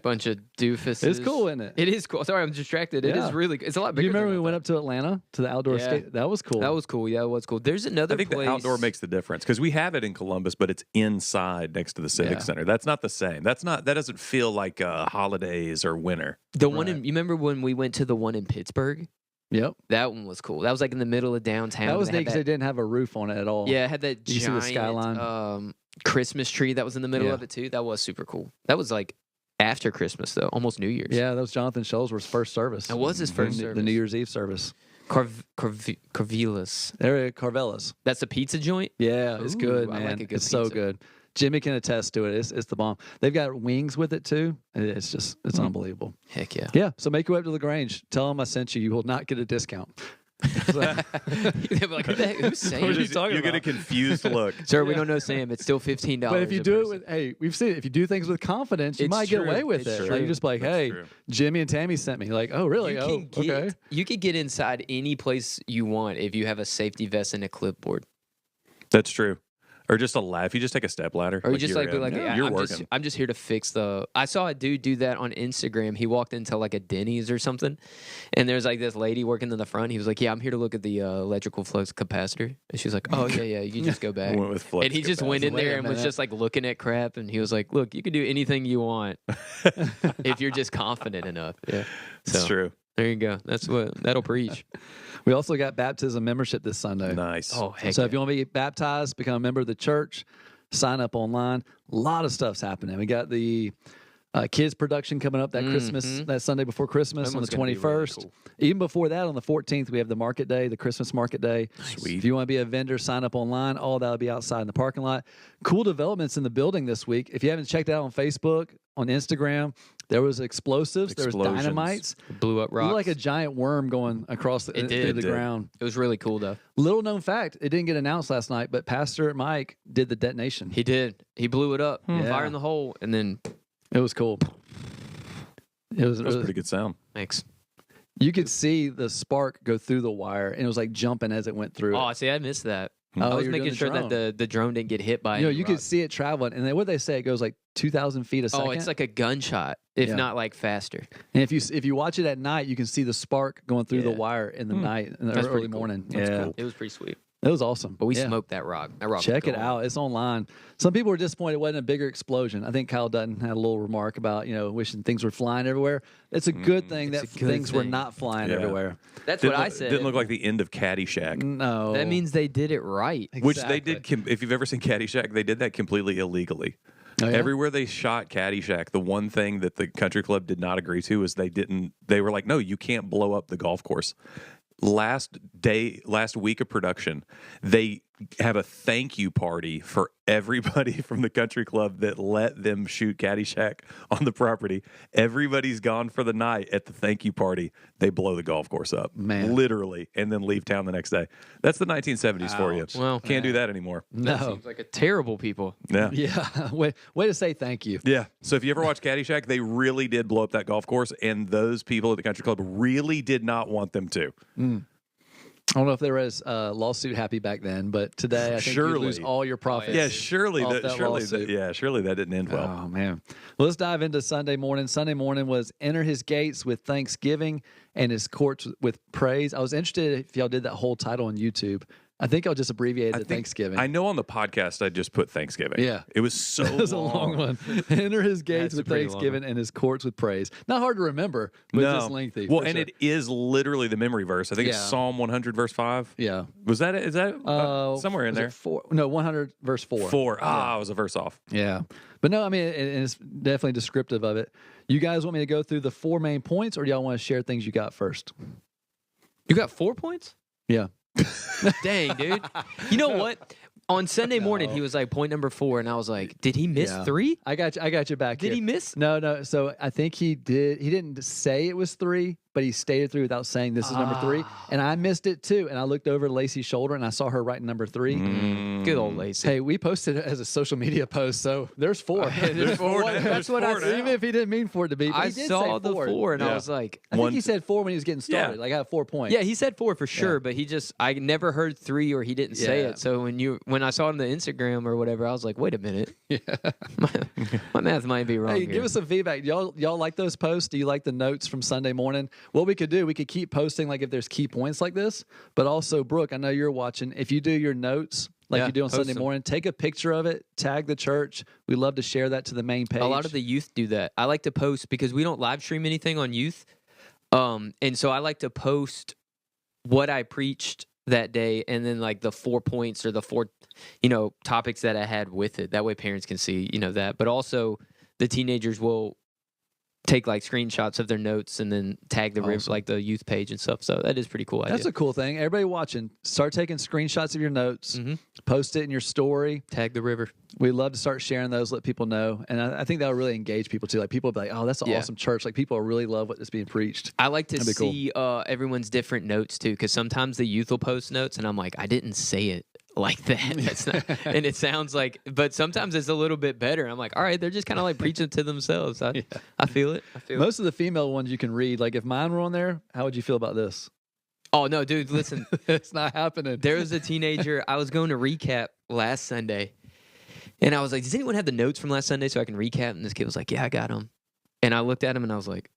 Bunch of doofuses. It's cool, isn't it? It is cool. Sorry, I'm distracted. It Yeah. is really. It's a lot Do bigger. you remember than we I went thought. up to Atlanta to the outdoor Yeah. skate? That was cool. That was cool. Yeah, it was cool. There's another I think place. the outdoor makes the difference because we have it in Columbus, but it's inside next to the Civic Yeah. Center. That's not the same. That doesn't feel like holidays or winter. the one in. Right. You remember when we went to the one in Pittsburgh? Yep. That one was cool. That was like in the middle of downtown. That was They neat had because they didn't have a roof on it at all. Yeah, it had that You see the giant skyline? Christmas tree that was in the middle Yeah. of it too. That was super cool. That was like after Christmas though, almost New Year's. Yeah, that was Jonathan Shulesworth's first service. That was his first the, service. the New Year's Eve service. Carvelas. There, Carvelas. That's a pizza joint. Yeah, it's Ooh, good, I man. like a good it's so pizza. good. Jimmy can attest to it. It's the bomb. They've got wings with it too. It's just it's unbelievable. Heck yeah. Yeah. So make your way up to Lagrange. Tell them I sent you. You will not get a discount. So- They'll be like, who's saying? What are you this? talking You get a about? confused look. Sir, we don't know Sam. It's still $15. But if you a do it person. with, hey, we've seen it. If you do things with confidence, you It's might get true. away with It's it. true. Like you just be like, That's hey, true. Jimmy and Tammy sent me. Like, oh, really? you Oh, can get, okay. you could get inside any place you want if you have a safety vest and a clipboard, That's true. Or just a laugh. You just take a step ladder. or you just you're like be in. like, Yeah, yeah, you're I'm working. just I'm just here to fix the. I saw a dude do that on Instagram. He walked into like a Denny's or something, and there's like this lady working in the front. He was like, yeah, I'm here to look at the electrical flux capacitor, and she's like, oh yeah, you just go back. Went with flux And he just went in Wait a there and was minute. just like looking at crap, and he was like, "Look, you can do anything you want if you're just confident enough." Yeah, It's so true. there you go. That'll preach. We also got baptism membership this Sunday. Nice. Oh heck, So yeah. if you want to be baptized, become a member of the church, sign up online. A lot of stuff's happening. We got the kids production coming up that Christmas, that Sunday before Christmas That on one's the gonna be 21st. really cool. Even before that, on the 14th, we have the market day, the Christmas market day. Sweet. If you want to be a vendor, sign up online. All that'll be outside in the parking lot. Cool developments in the building this week. If you haven't checked it out on Facebook, on Instagram, there was explosives, there was Explosions. dynamites. blew up It rocks. looked like a giant worm going across the, It through did. the It did. ground. It was really cool though. Little known fact, it didn't get announced last night, but Pastor Mike did the detonation. He did. He blew it up, Yeah. fire in the hole, and then It was cool. It was, That was pretty good sound. thanks. You could see the spark go through the wire, and it was like jumping as it went through. Oh, it. see, I missed that. Oh, I was you were doing making the sure drone. that the drone didn't get hit by. You know, any you could rock. see it traveling, and then what they say, it goes like 2,000 feet a second. Oh, it's like a gunshot, if Yeah. not like faster. and if you watch it at night, you can see the spark going through the Yeah. wire in the night, in the That's early pretty cool. morning. That's yeah, cool. It was pretty sweet. it was awesome. But we Yeah. smoked that rock. That rock. was Check it gone. out. It's online. Some people were disappointed it wasn't a bigger explosion. I think Kyle Dutton had a little remark about, wishing things were flying everywhere. It's a good thing It's that a good things were thing. not flying Yeah. everywhere. That's Didn't what I look- said. Didn't look like the end of Caddyshack. No. That means they did it right. Which they Exactly. did. If you've ever seen Caddyshack, they did that completely illegally. Oh, yeah? Everywhere they shot Caddyshack, the one thing that the country club did not agree to is they were like, no, you can't blow up the golf course. Last week of production, they have a thank you party for everybody from the country club that let them shoot Caddyshack on the property. Everybody's gone for the night at the thank you party. They blow the golf course up, Man. literally, and then leave town the next day. That's the 1970s for you. Well, Can't do that anymore. That No. seems like a terrible people. Yeah. Yeah. way to say thank you. Yeah. So if you ever watch Caddyshack, they really did blow up that golf course, and those people at the country club really did not want them to. I don't know if there was a lawsuit happy back then, but today I think you lose Surely. all your profits. Yeah, surely Off that, that surely lawsuit. surely that didn't end well. Oh man. Well, let's dive into Sunday morning. Sunday morning was enter his gates with thanksgiving and his courts with praise. I was interested if y'all did that whole title on YouTube. I think I'll just abbreviate it I to think- Thanksgiving. I know on the podcast I just put Thanksgiving. Yeah. It was so It was a long one. Enter his gates That's a with pretty long thanksgiving and his courts with praise. Not hard to remember, but just lengthy. Well, for and sure. it is literally the memory verse. I think it's Yeah. Psalm 100, verse 5. Yeah. Was that it? Is that somewhere in was it there? 4? No, 100 verse 4. 4. I was a verse off. Yeah. But no, I mean, it's definitely descriptive of it. You guys want me to go through the 4 main points, or do y'all want to share things you got first? You got 4 points? Yeah. Dang, dude. You know what? On Sunday morning, he was like point number 4, and I was like, did he miss Yeah. 3? I got you back Did here. he miss? No. So I think he did. He didn't say it was 3, but he stated 3 without saying this is number 3. And I missed it too. And I looked over Lacey's shoulder and I saw her writing number 3. Good old Lacey. Hey, we posted it as a social media post, so there's 4. There's 4 now. That's There's what I 4 said. now. Even if he didn't mean for it to be, but I he did saw say the 4, and I Yeah. was like, I think One- he said 4 when he was getting started. Yeah. Like I have 4 points. yeah, he said 4 for sure, but I never heard 3 or he didn't say Yeah. it. So when I saw it on the Instagram or whatever, I was like, wait a minute. my math might be wrong Hey, here. give us some feedback. Y'all like those posts? Do you like the notes from Sunday morning? What we could do, we could keep posting like if there's key points like this, but also Brooke, I know you're watching. If you do your notes like Yeah, you do on post Sunday them. morning, take a picture of it, tag the church. We love to share that to the main page. A lot of the youth do that. I like to post because we don't live stream anything on youth. And so I like to post what I preached that day and then like the 4 points or the 4, topics that I had with it. That way parents can see, that. But also the teenagers will take like screenshots of their notes and then tag the Awesome. like the youth page and stuff. So that is pretty cool idea. That's a cool thing. Everybody watching, start taking screenshots of your notes, Mhm. post it in your story. Tag the river. We love to start sharing those, let people know. And I think that will really engage people too. Like people will be like, oh, that's an Yeah. awesome church. Like people really love what is being preached. I like to That'd be cool. see everyone's different notes too, because sometimes the youth will post notes, and I'm like, I didn't say it like that. That's not, and it sounds like, but sometimes it's a little bit better. I'm like, all right, they're just kind of like preaching to themselves. I feel it. I feel it. Most of the female ones you can read. Like if mine were on there, how would you feel about this? Oh no, dude, listen. It's not happening. There was a teenager. I was going to recap last Sunday, and I was like, does anyone have the notes from last Sunday so I can recap? And this kid was like, yeah, I got them. And I looked at him and I was like,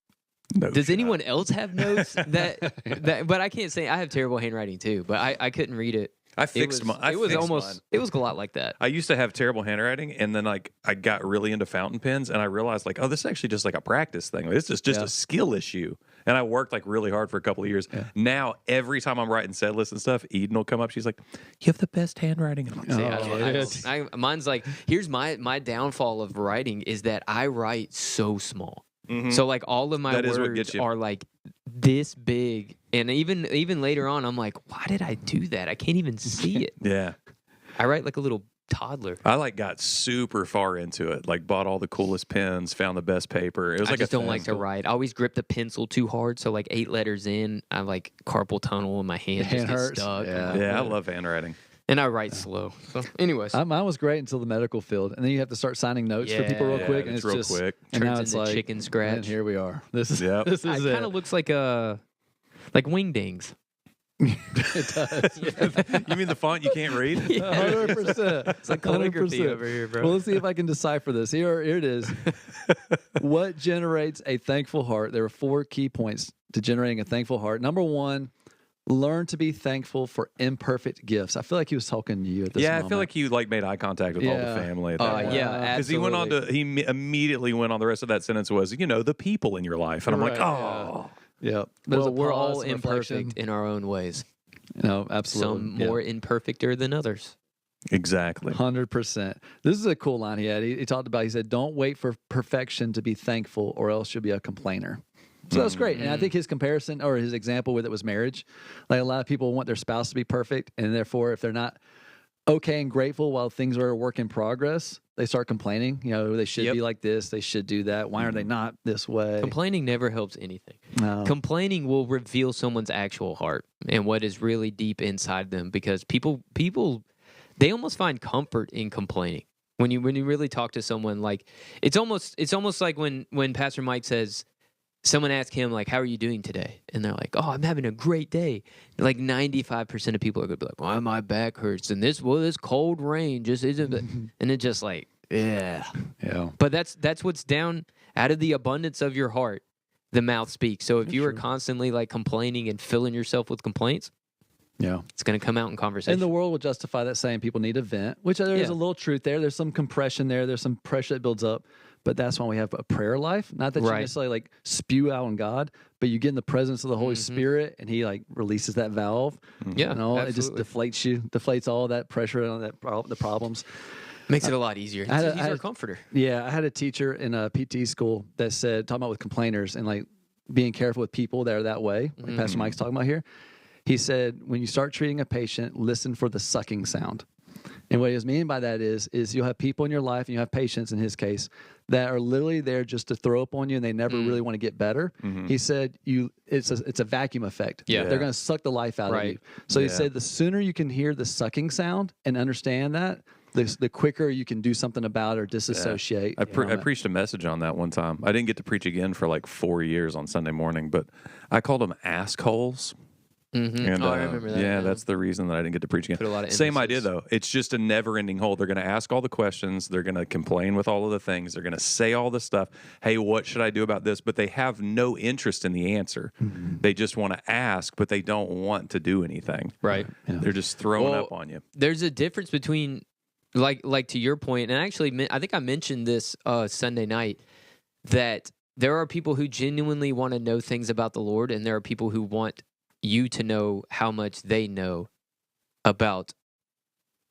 No does shot. anyone else have notes that? But I can't say I have terrible handwriting too. But I couldn't read it. I It fixed was, mine. I it was fixed almost. mine. It was a lot like that. I used to have terrible handwriting, and then like I got really into fountain pens, and I realized like, oh, this is actually just like a practice thing. This is just Yeah. a skill issue. And I worked like really hard for a couple of years. Now every time I'm writing set lists and stuff, Eden will come up. She's like, "You have the best handwriting." And I'm like, See, Oh, mine's like here's my downfall of writing is that I write so small. Mhm. So like all of my That is what words gets you. are like this big, and even later on, I'm like, why did I do that? I can't even see it. yeah. I write like a little toddler. I like got super far into it. Like bought all the coolest pens, found the best paper. It was I like just a don't like to thing. write. I always grip the pencil too hard, so like 8 letters in, I like carpal tunnel, and my hand just Hand gets hurts. stuck. Yeah. Yeah, I love handwriting. And I write slow. So, anyways, Mine was great until the medical field, and then you have to start signing notes for people real Yeah, quick, and it's it's real just quick. And now turns it's into like chicken And scratch. here we are. This is Yep. this It is kind of looks like like wingdings. it does. You mean the font you can't read? 100%. It's like calligraphy over here, bro. Well, let's see if I can decipher this. Here it is. What generates a thankful heart? There are 4 key points to generating a thankful heart. Number 1, learn to be thankful for imperfect gifts. I feel like he was talking to you at this Yeah, I moment. feel like you like made eye contact with all Yeah. the family. At that point. yeah, Because he went on to, immediately went on. The rest of that sentence was, the people in your life, and I'm like, Right, oh, yeah. There's Well, a we're all pause, some reflection. imperfect in our own ways. No, absolutely. Some Yeah. more imperfecter than others. exactly. 100%. This is a cool line he had. He talked about, he said, don't wait for perfection to be thankful or else you'll be a complainer. So that's great. And I think his comparison or his example with it was marriage. Like a lot of people want their spouse to be perfect. And therefore, if they're not okay and grateful while things are a work in progress, they start complaining. They should Yep. be like this. They should do that. Why are they not this way? Complaining never helps anything. No. Complaining will reveal someone's actual heart and what is really deep inside them because people they almost find comfort in complaining. When you really talk to someone, like it's almost like when Pastor Mike says someone asks him like, how are you doing today? And they're like, oh, I'm having a great day. Like 95% of people are gonna be like, well, my back hurts and this cold rain just isn't and it's just like, yeah. Yeah. But that's what's down out of the abundance of your heart, the mouth speaks. So if you are constantly like complaining and filling yourself with complaints, Yeah. It's going to come out in conversation. And the world will justify that saying people need to vent, which there's Yeah. a little truth there. There's some compression there. There's some pressure that builds up. But that's why we have a prayer life. Not that you Right. necessarily like spew out on God, but you get in the presence of the Holy Mm-hmm. Spirit and he like releases that valve. Yeah, It just absolutely. deflates all that pressure on the problems. Makes it a lot easier. I had a- He's I had our a- comforter. Yeah, I had a teacher in a PT school that said, talking about with complainers and like being careful with people that are that way, like Pastor Mike's talking about here. He said, when you start treating a patient, listen for the sucking sound. And what he was meaning by that is you'll have people in your life, and you have patients in his case, that are literally there just to throw up on you, and they never really want to get better. He said, it's a vacuum effect. Yeah. They're going to suck the life out of Right. you. So he Yeah. said, the sooner you can hear the sucking sound and understand that, the quicker you can do something about it or disassociate. I from it. preached a message on that one time. I didn't get to preach again for like 4 years on Sunday morning, but I called them assholes. Mm-hmm. And, I remember that. Yeah, that's the reason that I didn't get to preach again. Put a lot of Same idea, emphasis. though. It's just a never-ending hole. They're going to ask all the questions. They're going to complain with all of the things. They're going to say all the stuff. Hey, what should I do about this? But they have no interest in the answer. They just want to ask, but they don't want to do anything. Right. They're just throwing Well, up on you. There's a difference between, like to your point, and actually, I think I mentioned this Sunday night, that there are people who genuinely want to know things about the Lord, and there are people who want you to know how much they know about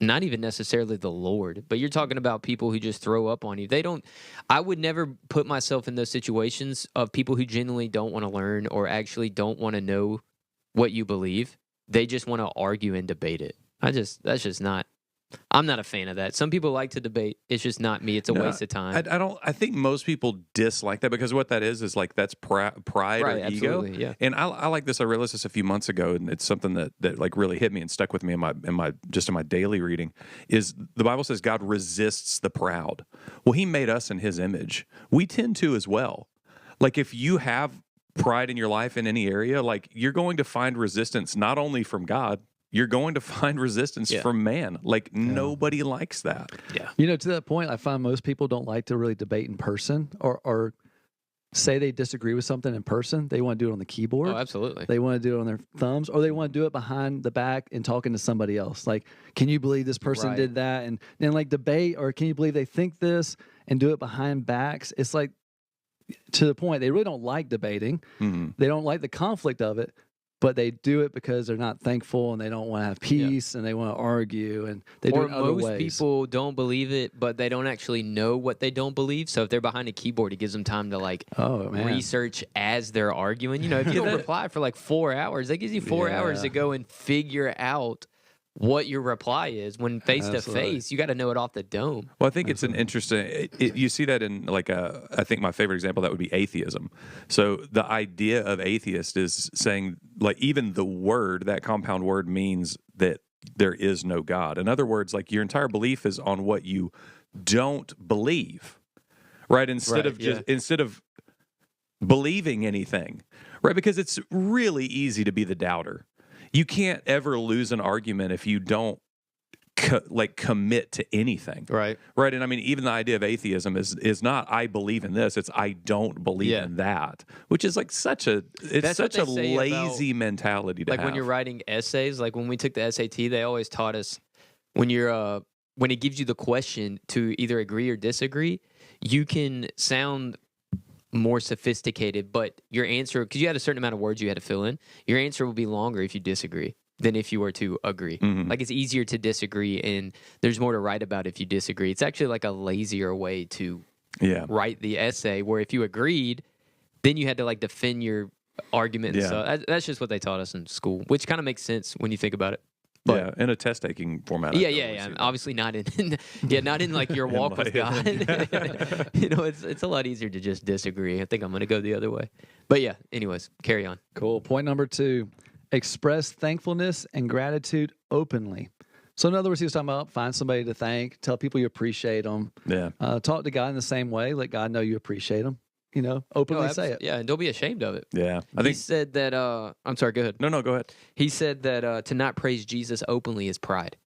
not even necessarily the Lord, but you're talking about people who just throw up on you. I would never put myself in those situations of people who genuinely don't want to learn or actually don't want to know what you believe. They just want to argue and debate it. I'm not a fan of that. Some people like to debate. It's just not me. It's a No, waste of time. I think most people dislike that because what that is like that's pride Right, or ego. absolutely, yeah. And I like this. I realized this a few months ago, and it's something that like really hit me and stuck with me in my daily reading. Is the Bible says God resists the proud. Well, He made us in His image. We tend to as well. Like if you have pride in your life in any area, like you're going to find resistance not only from God. You're going to find resistance Yeah. from man. Like nobody likes that. Yeah. To that point, I find most people don't like to really debate in person or say they disagree with something in person. They want to do it on the keyboard. Oh, absolutely. They want to do it on their thumbs, or they want to do it behind the back and talking to somebody else. Like, can you believe this person Right. did that? And then like debate, or can you believe they think this and do it behind backs? It's like to the point they really don't like debating. Mhm. They don't like the conflict of it, but they do it because they're not thankful and they don't want to have peace and they want to argue and they do Or it other most ways. people don't believe it, but they don't actually know what they don't believe. So if they're behind a keyboard, it gives them time to like Oh man. research as they're arguing. If you don't reply for like 4 hours, that gives you 4 hours to Yeah. go and figure out what your reply is. When face to Absolutely. face, you got to know it off the dome. Well, I think it's an interesting. You see that in like I think my favorite example that would be atheism. So the idea of atheist is saying like even the word, that compound word, means that there is no God. In other words, like your entire belief is on what you don't believe, right? Instead of believing anything, right? Because it's really easy to be the doubter. You can't ever lose an argument if you don't commit to anything. Right. Right. And I mean, even the idea of atheism is not I believe in this, it's I don't believe Yeah. in that, which is like such a That's what they say lazy mentality to Like have. when you're writing essays, like when we took the SAT, they always taught us when when it gives you the question to either agree or disagree, you can sound more sophisticated, but your answer, because you had a certain amount of words you had to fill in, your answer will be longer if you disagree than if you were to agree. Mhm. Like it's easier to disagree and there's more to write about if you disagree. It's actually like a lazier way to Yeah. write the essay, where if you agreed, then you had to like defend your argument. And Yeah. stuff. That's just what they taught us in school, which kind of makes sense when you think about it. But Yeah, in a test taking format. I yeah, totally yeah. see that. Obviously not in not in like your In walk with God. like- It's a lot easier to just disagree. I think I'm going to go the other way. But yeah, anyways, carry on. Cool. Point number 2, express thankfulness and gratitude openly. So in other words, he was talking about find somebody to thank, tell people you appreciate them, Yeah. talk to God in the same way, let God know you appreciate them, openly say it. Yeah, and don't be ashamed of it. Yeah. I He think said that I'm sorry, go ahead. no, go ahead. He said that to not praise Jesus openly is pride.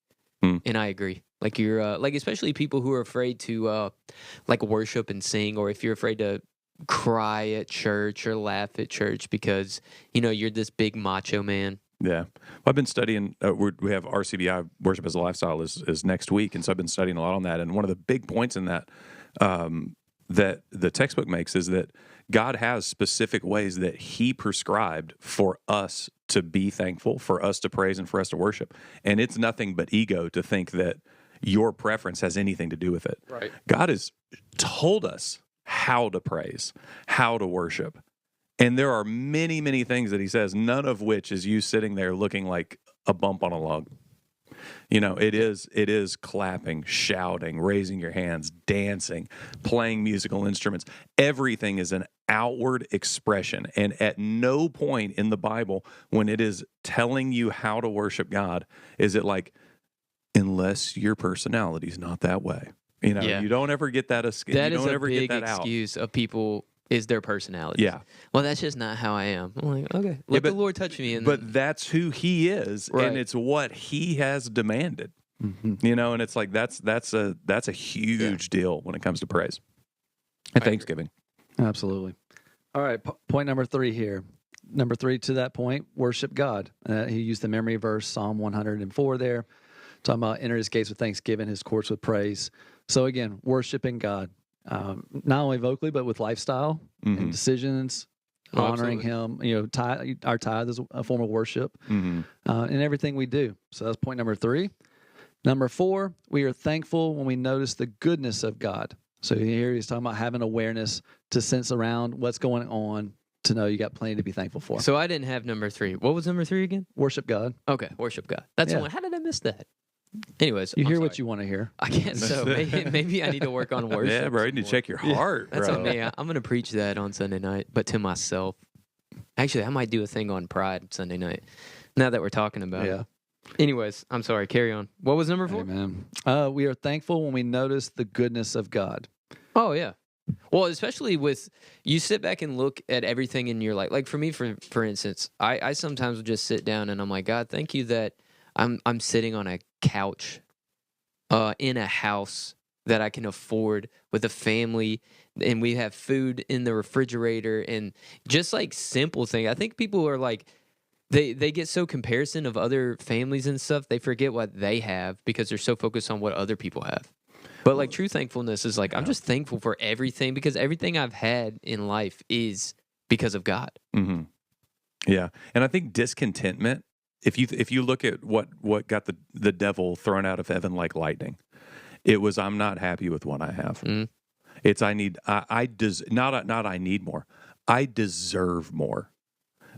Hmm. And I agree. Like you're like especially people who are afraid to like worship and sing, or if you're afraid to cry at church or laugh at church because you're this big macho man. Yeah. Well, I've been studying, we have RCBI, Worship as a Lifestyle, is next week. And so I've been studying a lot on that. And one of the big points in that, that the textbook makes is that God has specific ways that he prescribed for us to be thankful, for us to praise, and for us to worship. And it's nothing but ego to think that your preference has anything to do with it. Right. God has told us how to praise, how to worship. And there are many, many things that he says, none of which is you sitting there looking like a bump on a log. You know, it is clapping, shouting, raising your hands, dancing, playing musical instruments. Everything is an outward expression. And at no point in the Bible, when it is telling you how to worship God, is it like, unless your personality is not that way. You know, Yeah. you don't ever get that. You That is don't a ever get big that out. excuse of people is their personality. Yeah. Well, that's just not how I am. I'm like, okay, let but- the Lord touch me. And But that's who he is, Right. and it's what he has demanded. Mhm. You know, and it's like that's a huge deal when it comes to praise and I agree. Thanksgiving. Absolutely. All right. Point number 3 here. Number 3 to that point, worship God. He used the memory verse, Psalm 104 there, talking about enter his gates with thanksgiving, his courts with praise. So again, worshiping God, not only vocally, but with lifestyle Mhm. and decisions, Oh, honoring absolutely. him. You know, our tithe is a form of worship Mhm. in everything we do. So that's point number 3. Number 4, we are thankful when we notice the goodness of God. So here he's talking about having awareness to sense around what's going on, to know you got plenty to be thankful for. So I didn't have number 3. What was number 3 again? Worship God. Okay, worship God. That's the Yeah. one. How did I miss that? Anyways, You I'm hear sorry. what you want to hear. I guess so. Maybe I need to work on worship. Yeah, bro, you need to some more. check your heart, That's bro. on me. I'm going to preach that on Sunday night, but to myself. Actually, I might do a thing on pride Sunday night. Now that we're talking about Yeah. it. Anyways, I'm sorry. Carry on. What was number 4? Amen. We are thankful when we notice the goodness of God. Oh yeah. Well, especially with you sit back and look at everything in your life. Like for me, for instance, I sometimes will just sit down and I'm like, God, thank you that I'm sitting on a couch, in a house that I can afford with a family, and we have food in the refrigerator, and just like simple thing. I think people are like. They get so comparison of other families and stuff, they forget what they have because they're so focused on what other people have. But like true thankfulness is like I'm just thankful for everything because everything I've had in life is because of God. Mm-hmm. Yeah, and I think discontentment. If you look at what got the devil thrown out of heaven like lightning, it was I'm not happy with what I have. Mm. It's I need not I need more. I deserve more.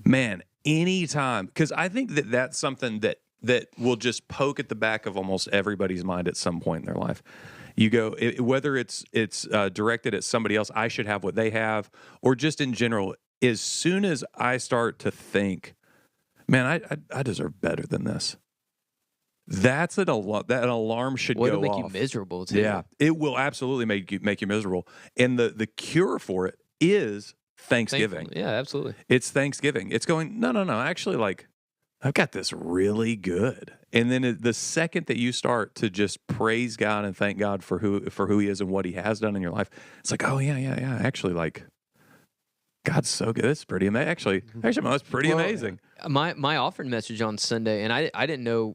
Man, anytime, because I think that's something that will just poke at the back of almost everybody's mind at some point in their life. You go, whether it's directed at somebody else, I should have what they have, or just in general. As soon as I start to think, man, I deserve better than this. That's an alarm should Well, go it'll make off. you miserable too. Yeah, it will absolutely make you miserable. And the cure for it is Thanksgiving. Thankful. Yeah, absolutely. It's Thanksgiving. It's going, no. Actually, like, I've got this really good. And then the second that you start to just praise God and thank God for who He is and what He has done in your life, it's like, oh yeah. Actually, like, God's so good. It's pretty amazing. Actually, that's pretty Well, amazing. My offering message on Sunday, and I didn't know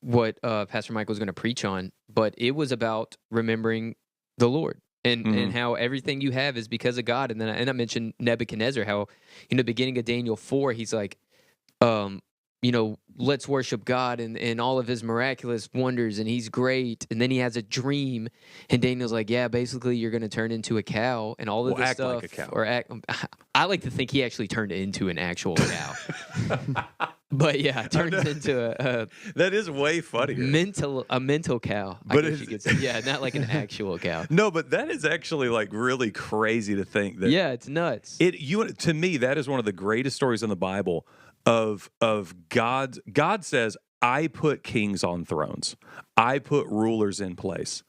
what Pastor Mike was going to preach on, but it was about remembering the Lord. And how everything you have is because of God. And then I mentioned Nebuchadnezzar, how in the beginning of Daniel 4, he's like, let's worship God and all of his miraculous wonders, and he's great. And then he has a dream, and Daniel's like, yeah, basically you're going to turn into a cow and all of this act stuff. like a cow. Or act. I like to think he actually turned into an actual cow. But yeah, turns into a That is way funnier. mental cow. But I guess you could say. Yeah, not like an actual cow. No, but that is actually like really crazy to think that. Yeah, it's nuts. To me, that is one of the greatest stories in the Bible of God says, I put kings on thrones. I put rulers in place.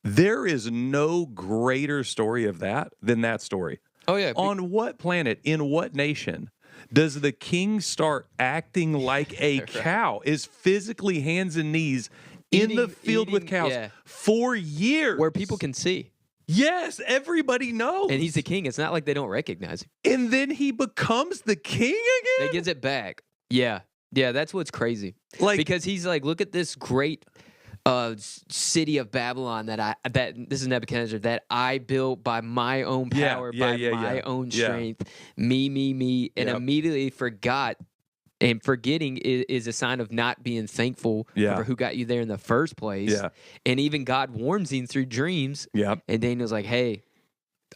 There is no greater story of that than that story. Oh yeah. On what planet, in what nation, does the king start acting like a cow, is physically hands and knees in the field with cows for years? Where people can see. Yes, everybody knows. And he's the king. It's not like they don't recognize him. And then he becomes the king again? They gives it back. Yeah. Yeah, that's what's crazy. Like- because he's like, look at this great city of Babylon that this is Nebuchadnezzar, that I built by my own power, by my own strength, me, and immediately forgot. And forgetting is a sign of not being thankful for who got you there in the first place. Yeah. And even God warns him through dreams. Yeah. And Daniel's like, hey,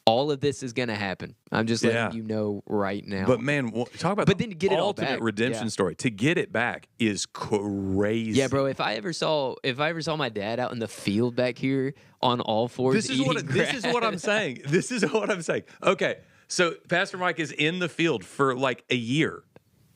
all of this is going to happen. I'm just letting you know right now. But man, talk about then to get it all ultimate back. redemption story. To get it back is crazy. Yeah, bro. If I ever saw my dad out in the field back here on all fours, This is what I'm saying. This is what I'm saying. Okay, so Pastor Mike is in the field for like a year.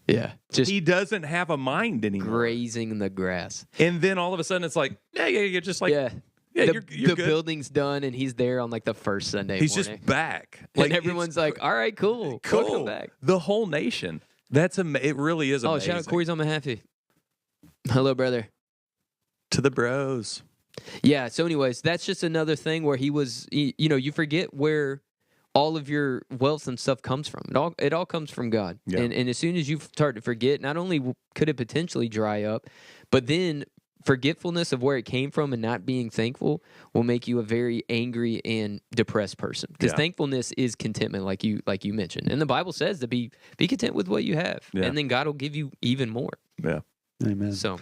Yeah, just He doesn't have a mind anymore. grazing in the grass. And then all of a sudden it's like, you're just like, Yeah, you're the good. building's done, and he's there on like the first Sunday He's morning. just back. And it's everyone's like, all right, cool. Welcome back. The whole nation. It really is Oh, amazing. shout out Corey's on Mahaffey. Hello, brother. To the bros. Yeah. So, anyways, that's just another thing where you forget where all of your wealth and stuff comes from. It all comes from God. Yeah. And as soon as you start to forget, not only could it potentially dry up, but then forgetfulness of where it came from and not being thankful will make you a very angry and depressed person. Because thankfulness is contentment, like you mentioned. And the Bible says to be content with what you have. Yeah. And then God will give you even more. Yeah. Amen. So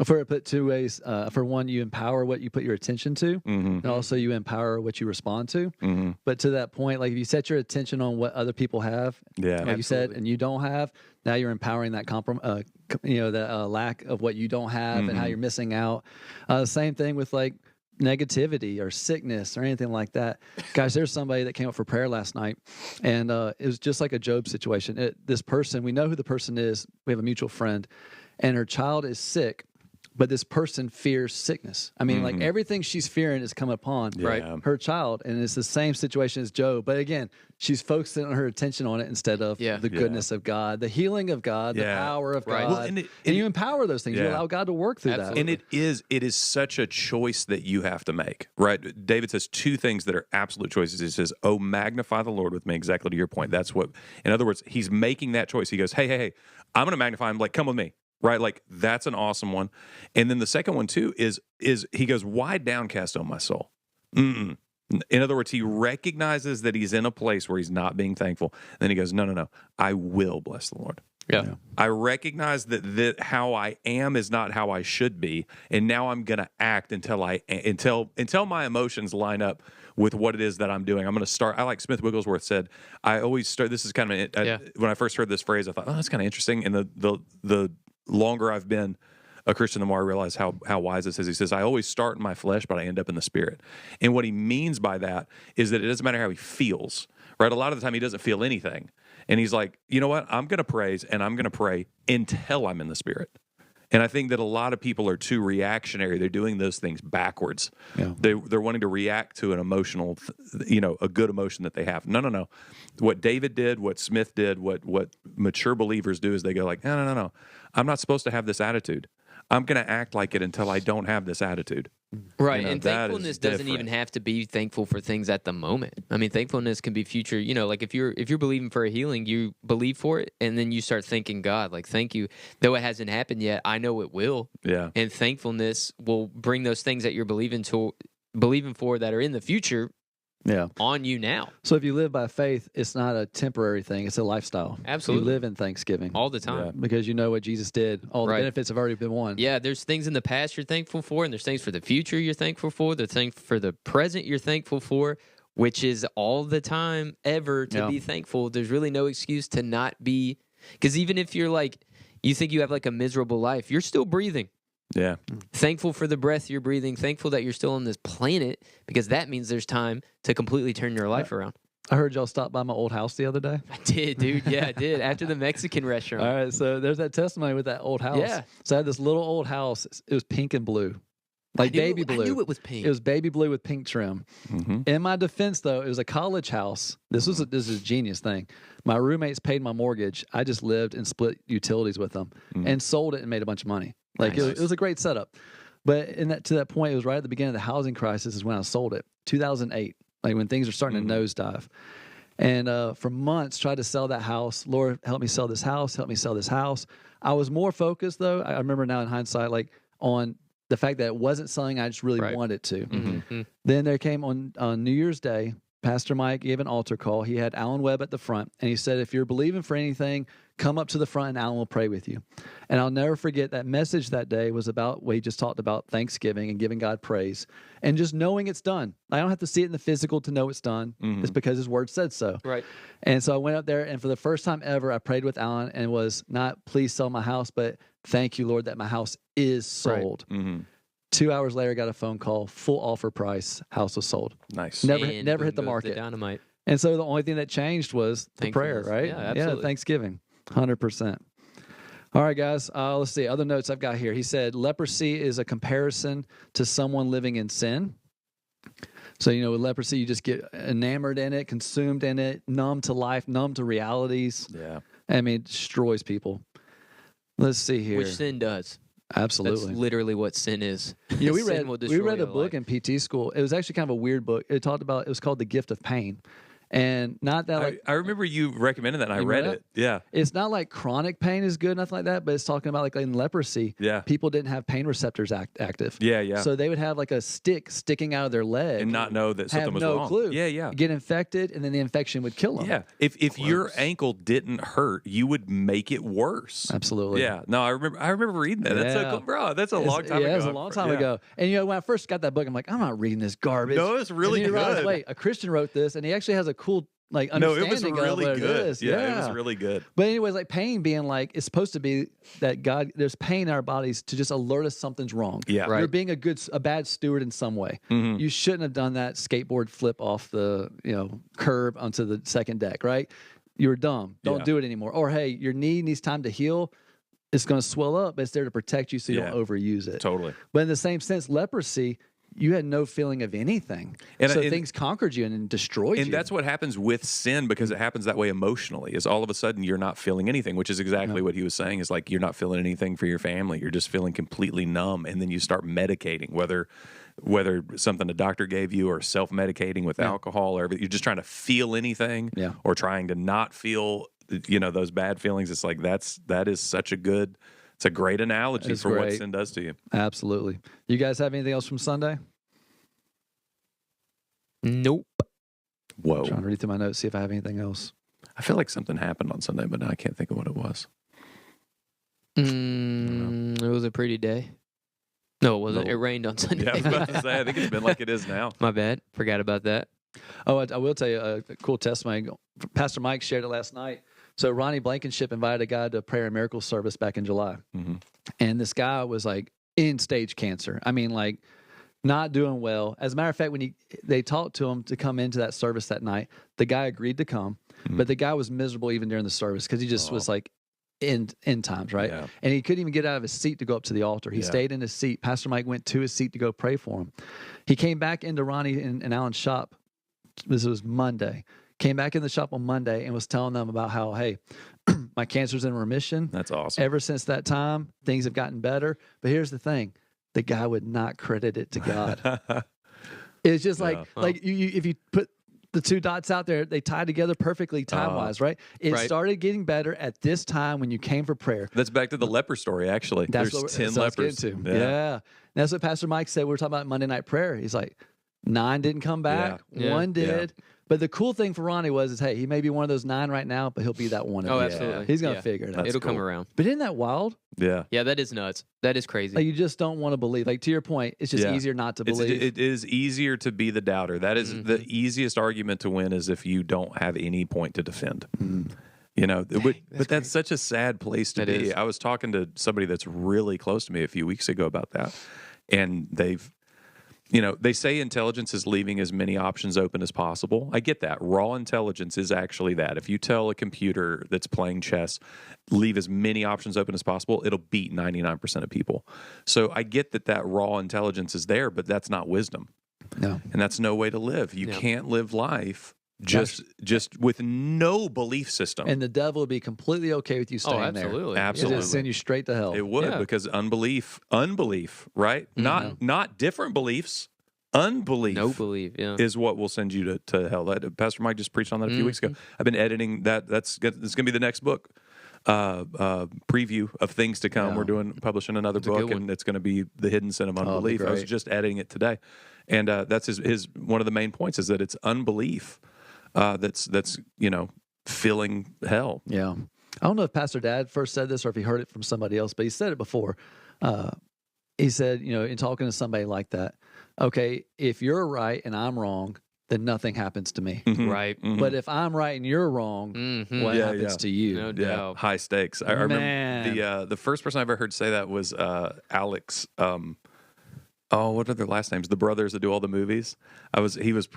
For it put two ways. For one, you empower what you put your attention to, Mm-hmm. and also you empower what you respond to. Mm-hmm. But to that point, like if you set your attention on what other people have, Yeah. like you said, and you don't have, now you're empowering that lack of what you don't have and how you're missing out. Same thing with like negativity or sickness or anything like that. Guys, there's somebody that came up for prayer last night, and it was just like a Job situation. This person, we know who the person is. We have a mutual friend, and her child is sick. But this person fears sickness. I mean, like everything she's fearing is coming upon Right. her child. And it's the same situation as Job. But again, she's focusing her attention on it instead of the goodness of God, the healing of God, the power of Right. God. Well, and you empower those things. You allow God to work through Absolutely. And it is such a choice that you have to make, right? David says two things that are absolute choices. He says, "Oh, magnify the Lord with me." Exactly to your point. That's what. In other words, he's making that choice. He goes, "Hey, I'm going to magnify him. Like, come with me." Right, like that's an awesome one. And then the second one too is he goes, "Why downcast, O my soul?" In other words, he recognizes that he's in a place where he's not being thankful. And then he goes, No, I will bless the Lord. Yeah. I recognize that how I am is not how I should be, and now I'm going to act until my emotions line up with what it is that I'm doing. I'm going to start. I like Smith Wigglesworth said. I always start. This is kind of when I first heard this phrase, I thought, oh, that's kind of interesting. And the longer I've been a Christian, the more I realize how wise this is. He says, I always start in my flesh, but I end up in the spirit. And what he means by that is that it doesn't matter how he feels, right? A lot of the time he doesn't feel anything. And he's like, you know what? I'm going to praise and I'm going to pray until I'm in the spirit. And I think that a lot of people are too reactionary. They're doing those things backwards. Yeah. They're wanting to react to an emotional, a good emotion that they have. No. What David did, what Smith did, what mature believers do is they go like, no. I'm not supposed to have this attitude. I'm going to act like it until I don't have this attitude. Right, You know, and that is thankfulness doesn't different. even have to be thankful for things at the moment. I mean, thankfulness can be future. You know, like if you're believing for a healing, you believe for it, and then you start thanking God, like, thank you, though it hasn't happened yet. I know it will. Yeah. And thankfulness will bring those things that you're believing for that are in the future Yeah. on you now, So if you live by faith, it's not a temporary thing. It's a lifestyle. Absolutely. You live in thanksgiving all the time. because you know what Jesus did. All the Right. benefits have already been won. Yeah, there's things in the past you're thankful for, and there's things for the future you're thankful for. There's things for the present you're thankful for, which is all the time ever to be thankful. There's really no excuse to not be, because even if you're like, you think you have like a miserable life, you're still breathing. Yeah. Thankful for the breath you're breathing, thankful that you're still on this planet, because that means there's time to completely turn your life around. I heard y'all stop by my old house the other day. I did, dude. Yeah, I did. After the Mexican restaurant. All right, so there's that testimony with that old house. Yeah. So I had this little old house. It was pink and blue, like baby blue. I knew it was pink. It was baby blue with pink trim. Mm-hmm. In my defense, though, it was a college house. This is a genius thing. My roommates paid my mortgage. I just lived and split utilities with them, and sold it and made a bunch of money. Like Nice. it was a great setup. But to that point, it was right at the beginning of the housing crisis is when I sold it, 2008, like when things are starting to nosedive. And for months, tried to sell that house. Lord, help me sell this house. Help me sell this house. I was more focused, though. I remember now in hindsight, like on the fact that it wasn't something I just really Right. wanted to. Mhm. Then there came on New Year's Day, Pastor Mike gave an altar call. He had Alan Webb at the front, and he said, if you're believing for anything, come up to the front and Alan will pray with you. And I'll never forget that message that day was about what he just talked about, Thanksgiving and giving God praise and just knowing it's done. I don't have to see it in the physical to know it's done. It's because his word said so. Right. And so I went up there, and for the first time ever, I prayed with Alan and was not, please sell my house, but thank you, Lord, that my house is sold. Mm-hmm. 2 hours later, got a phone call, full offer price, house was sold. Nice. Never And hit boom the goes market. dynamite. And so the only thing that changed was the prayer, Thankfulness. right? Yeah, absolutely. Thanksgiving, 100%. All right, guys, let's see. Other notes I've got here. He said leprosy is a comparison to someone living in sin. So, with leprosy, you just get enamored in it, consumed in it, numb to life, numb to realities. Yeah. I mean, it destroys people. Let's see here. Which sin does. Absolutely. That's literally what sin is. Yeah, we Sin will read destroy a your book life. in PT school. It was actually kind of a weird book. It was called The Gift of Pain. And not that like I remember you recommended that, and I You read read it. Yeah. it's not like chronic pain is good, nothing like that, but it's talking about like in leprosy, Yeah. people didn't have pain receptors active. Yeah, yeah. So they would have like a stick sticking out of their leg And not know that something have was no wrong. clue. Yeah, yeah. Get infected, and then the infection would kill them. Yeah. If your Gross. ankle didn't hurt, you would make it worse. Absolutely. Yeah. No, I remember reading that. That's so Yeah. cool, bro. That's a long time ago. Yeah, it was a long time Yeah. ago. And when I first got that book, I'm like, I'm not reading this garbage. No, it's really and then you realize, good. wait, a Christian wrote this, and he actually has a cool No, it understanding was of really what good. it is. Yeah, it was really good. But anyways, like pain being like, it's supposed to be that there's pain in our bodies to just alert us something's wrong. Yeah. You're Right. being a bad steward in some way. Mhm. You shouldn't have done that skateboard flip off the, curb onto the second deck, right? You were dumb. Don't Yeah. do it anymore. Or hey, your knee needs time to heal. It's going to swell up, but it's there to protect you so you Yeah. don't overuse it. Totally. But in the same sense, leprosy, you had no feeling of anything. And- so and- things conquered you and destroyed you. And that's what happens with sin, because it happens that way emotionally, is all of a sudden you're not feeling anything, which is exactly what he was saying, is like you're not feeling anything for your family. You're just feeling completely numb. And then you start medicating, whether something a doctor gave you or self-medicating with alcohol or everything. You're just trying to feel anything Yeah. or trying to not feel, those bad feelings. It's like that is such a good, it's a great analogy It's for what great. sin does to you. Absolutely. You guys have anything else from Sunday? Nope. Whoa. Trying to read through my notes, see if I have anything else. I feel like something happened on Sunday, but now I can't think of what it was. It was a pretty day. No, it wasn't. No. It rained on Sunday. Yeah, I was about to say, I think it's been like it is now. My bad. Forgot about that. Oh, I will tell you a cool testimony. Pastor Mike shared it last night. So Ronnie Blankenship invited a guy to a prayer and miracle service back in July. Mm-hmm. And this guy was like in stage cancer. I mean, like not doing well. As a matter of fact, when they talked to him to come into that service that night, the guy agreed to come, but the guy was miserable even during the service because he just was like end times, right? Yeah. And he couldn't even get out of his seat to go up to the altar. He Yeah. stayed in his seat. Pastor Mike went to his seat to go pray for him. He came back into Ronnie and Alan's shop. This was Monday. Came back in the shop on Monday and was telling them about how, hey, my cancer's in remission. That's awesome. Ever since that time, things have gotten better. But here's the thing: the guy would not credit it to God. It's just like Yeah. you if you put the two dots out there, they tie together perfectly time wise, right? It Right. started getting better at this time when you came for prayer. That's back to the leper story, actually. That's There's what 10 that's what I was lepers. getting to. Yeah. That's what Pastor Mike said. We were talking about Monday night prayer. He's like, 9 didn't come back, Yeah. one Yeah. did. But the cool thing for Ronnie was, hey, he may be one of those 9 right now, but he'll be that one. Oh, at the end. absolutely. He's gonna Yeah. figure it out. That's It'll come cool. around. But isn't that wild? Yeah. Yeah, that is nuts. That is crazy. Like you just don't want to believe. Like to your point, it's just Yeah. easier not to It's, believe. it is easier to be the doubter. That is Mm-hmm. the easiest argument to win, is if you don't have any point to defend. Mm. But that's such a sad place to That be. is. I was talking to somebody that's really close to me a few weeks ago about that, and they say intelligence is leaving as many options open as possible. I get that. Raw intelligence is actually that. If you tell a computer that's playing chess, leave as many options open as possible, it'll beat 99% of people. So I get that raw intelligence is there, but that's not wisdom. No. And that's no way to live. You Yeah. can't live life just with no belief system. And the devil would be completely okay with you oh, staying there. absolutely. It'll Absolutely. just send you straight to hell. It would, Yeah. because unbelief, right? Mm-hmm. Not different beliefs, Unbelief No belief. Yeah. is what will send you to hell. Pastor Mike just preached on that a few weeks ago. I've been editing that. It's going to be the next book preview of things to come. Yeah. We're publishing another a good book, one. and it's going to be the hidden sin of unbelief. I was great. just editing it today, and that's his one of the main points is that it's unbelief that's filling hell. Yeah. I don't know if Pastor Dad first said this or if he heard it from somebody else, but he said it before. He said, in talking to somebody like that, okay, if you're right and I'm wrong, then nothing happens to me. Right. But if I'm right and you're wrong, Mhm. what Yeah, happens yeah. to you? No Yeah, doubt. high stakes. I Man. remember the first person I ever heard say that was Alex. What are their last names? The brothers that do all the movies. He was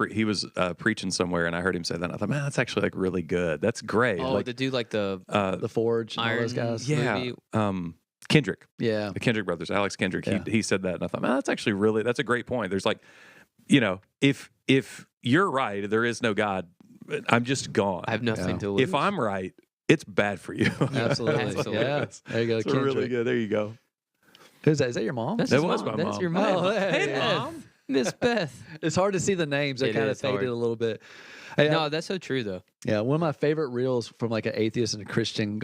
preaching somewhere, and I heard him say that. And I thought, man, that's actually like really good. That's great. Oh, like, to do like the The Forge and all those Iron- guys. yeah, movie. Kendrick, Yeah. the Kendrick brothers, Alex Kendrick. Yeah. He said that, and I thought, man, that's actually that's a great point. There's like, if you're right, there is no God. I'm just gone. I have nothing Yeah. to lose. If I'm right, it's bad for you. Absolutely. That's what it Yeah. is. There you go. It's really Kendrick. good. There you go. Who's that? Is that your mom? That's That his was mom. my That's mom. your mom. Oh, hey, Beth. Mom. Miss Beth. It's hard to see the names. They It kind of is faded hard. a little bit. Hey, No, that's so true though. yeah, one of my favorite reels from like an atheist and a Christian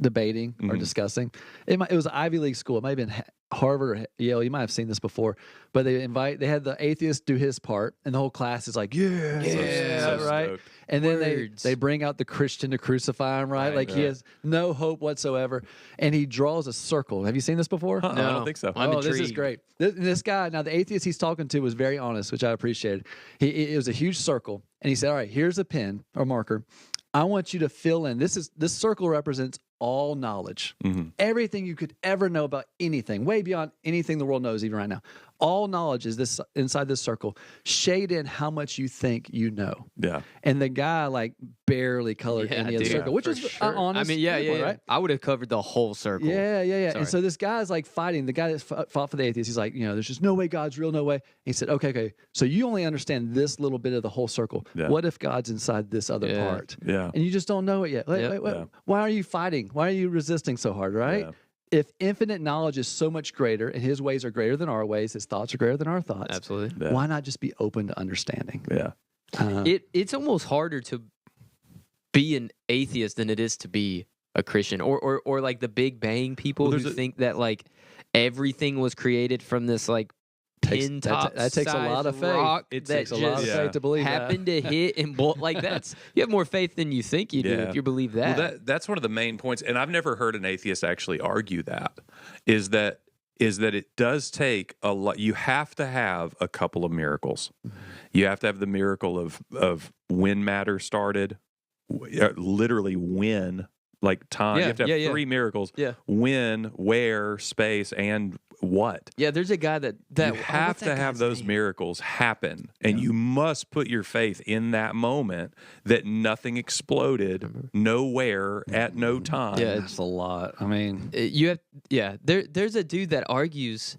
debating or Mhm. discussing. It was an Ivy League school. It might have been Harvard or Yale. You might have seen this before. But they had the atheist do his part, and the whole class is like, yeah, So right. stoked. And then Words. they bring out the Christian to crucify him, right? Right, Like he right. has no hope whatsoever, and he draws a circle. Have you seen this before? I don't think so. I'm This is intrigued. great. This guy, now the atheist he's talking to was very honest, which I appreciated. It was a huge circle, and he said, "All right, here's a pen or marker. I want you to fill in. This circle represents all knowledge, everything you could ever know about anything, way beyond anything the world knows even right now. All knowledge is this inside this circle. Shade in how much you think you know." Yeah. And the guy like barely colored Yeah, any of the dude. circle, which For is sure. honest. I mean, yeah, viewpoint, right? I would have covered the whole circle. Yeah. Sorry. And so this guy's like fighting. The guy that fought for the atheist, he's like, there's just no way God's real, no way. And he said, okay. So you only understand this little bit of the whole circle. Yeah. What if God's inside this other Yeah. part? Yeah. And you just don't know it yet. Wait, Yep. wait. Yeah. Why are you fighting? Why are you resisting so hard, right? Yeah. If infinite knowledge is so much greater and his ways are greater than our ways, his thoughts are greater than our thoughts, Absolutely. Yeah. why not just be open to understanding? Yeah. It's almost harder to be an atheist than it is to be a Christian, or like the Big Bang people Well, who there's a- think that like everything was created from this like Takes- pin that top. that takes a lot of faith. Rock It that Takes a lot of just faith to believe happened to hit and blow. Like that's you have more faith than you think you do Yeah. if you believe that. Well, that's one of the main points, and I've never heard an atheist actually argue that. Is that it does take a lot. You have to have a couple of miracles. You have to have the miracle of when matter started, literally when, like time. Yeah, You have to have yeah. three miracles: Yeah. when, where, space, and what. Yeah, there's a guy that You have to have those miracles happen, and you must put your faith in that moment that nothing exploded nowhere at no time. Yeah, That's a lot. I mean, You have there's a dude that argues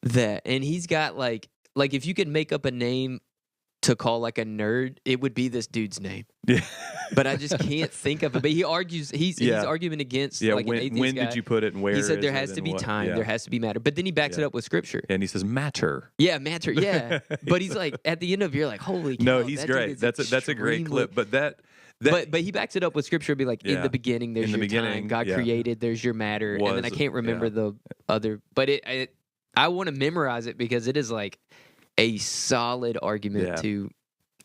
that, and he's got like if you could make up a name to call like a nerd, it would be this dude's name. Yeah. But I just can't think of it. But he argues he's Yeah. arguing against Yeah, like an atheist when guy. did you put it and where? He said is there it has to and be what? time, Yeah. there has to be matter. But then he backs it Yeah. up with scripture. And he says matter. Yeah, matter. Yeah, but he's like at the end of it, you're like, holy cow, No, he's that dude great. is That's a great extremely- clip. But that But he backs it up with scripture. Be like, in Yeah. the beginning, there's In the your time. beginning, God yeah. created. There's your matter. And then I Was- can't remember yeah. the other. But I want to memorize it because it is like a solid argument Yeah. to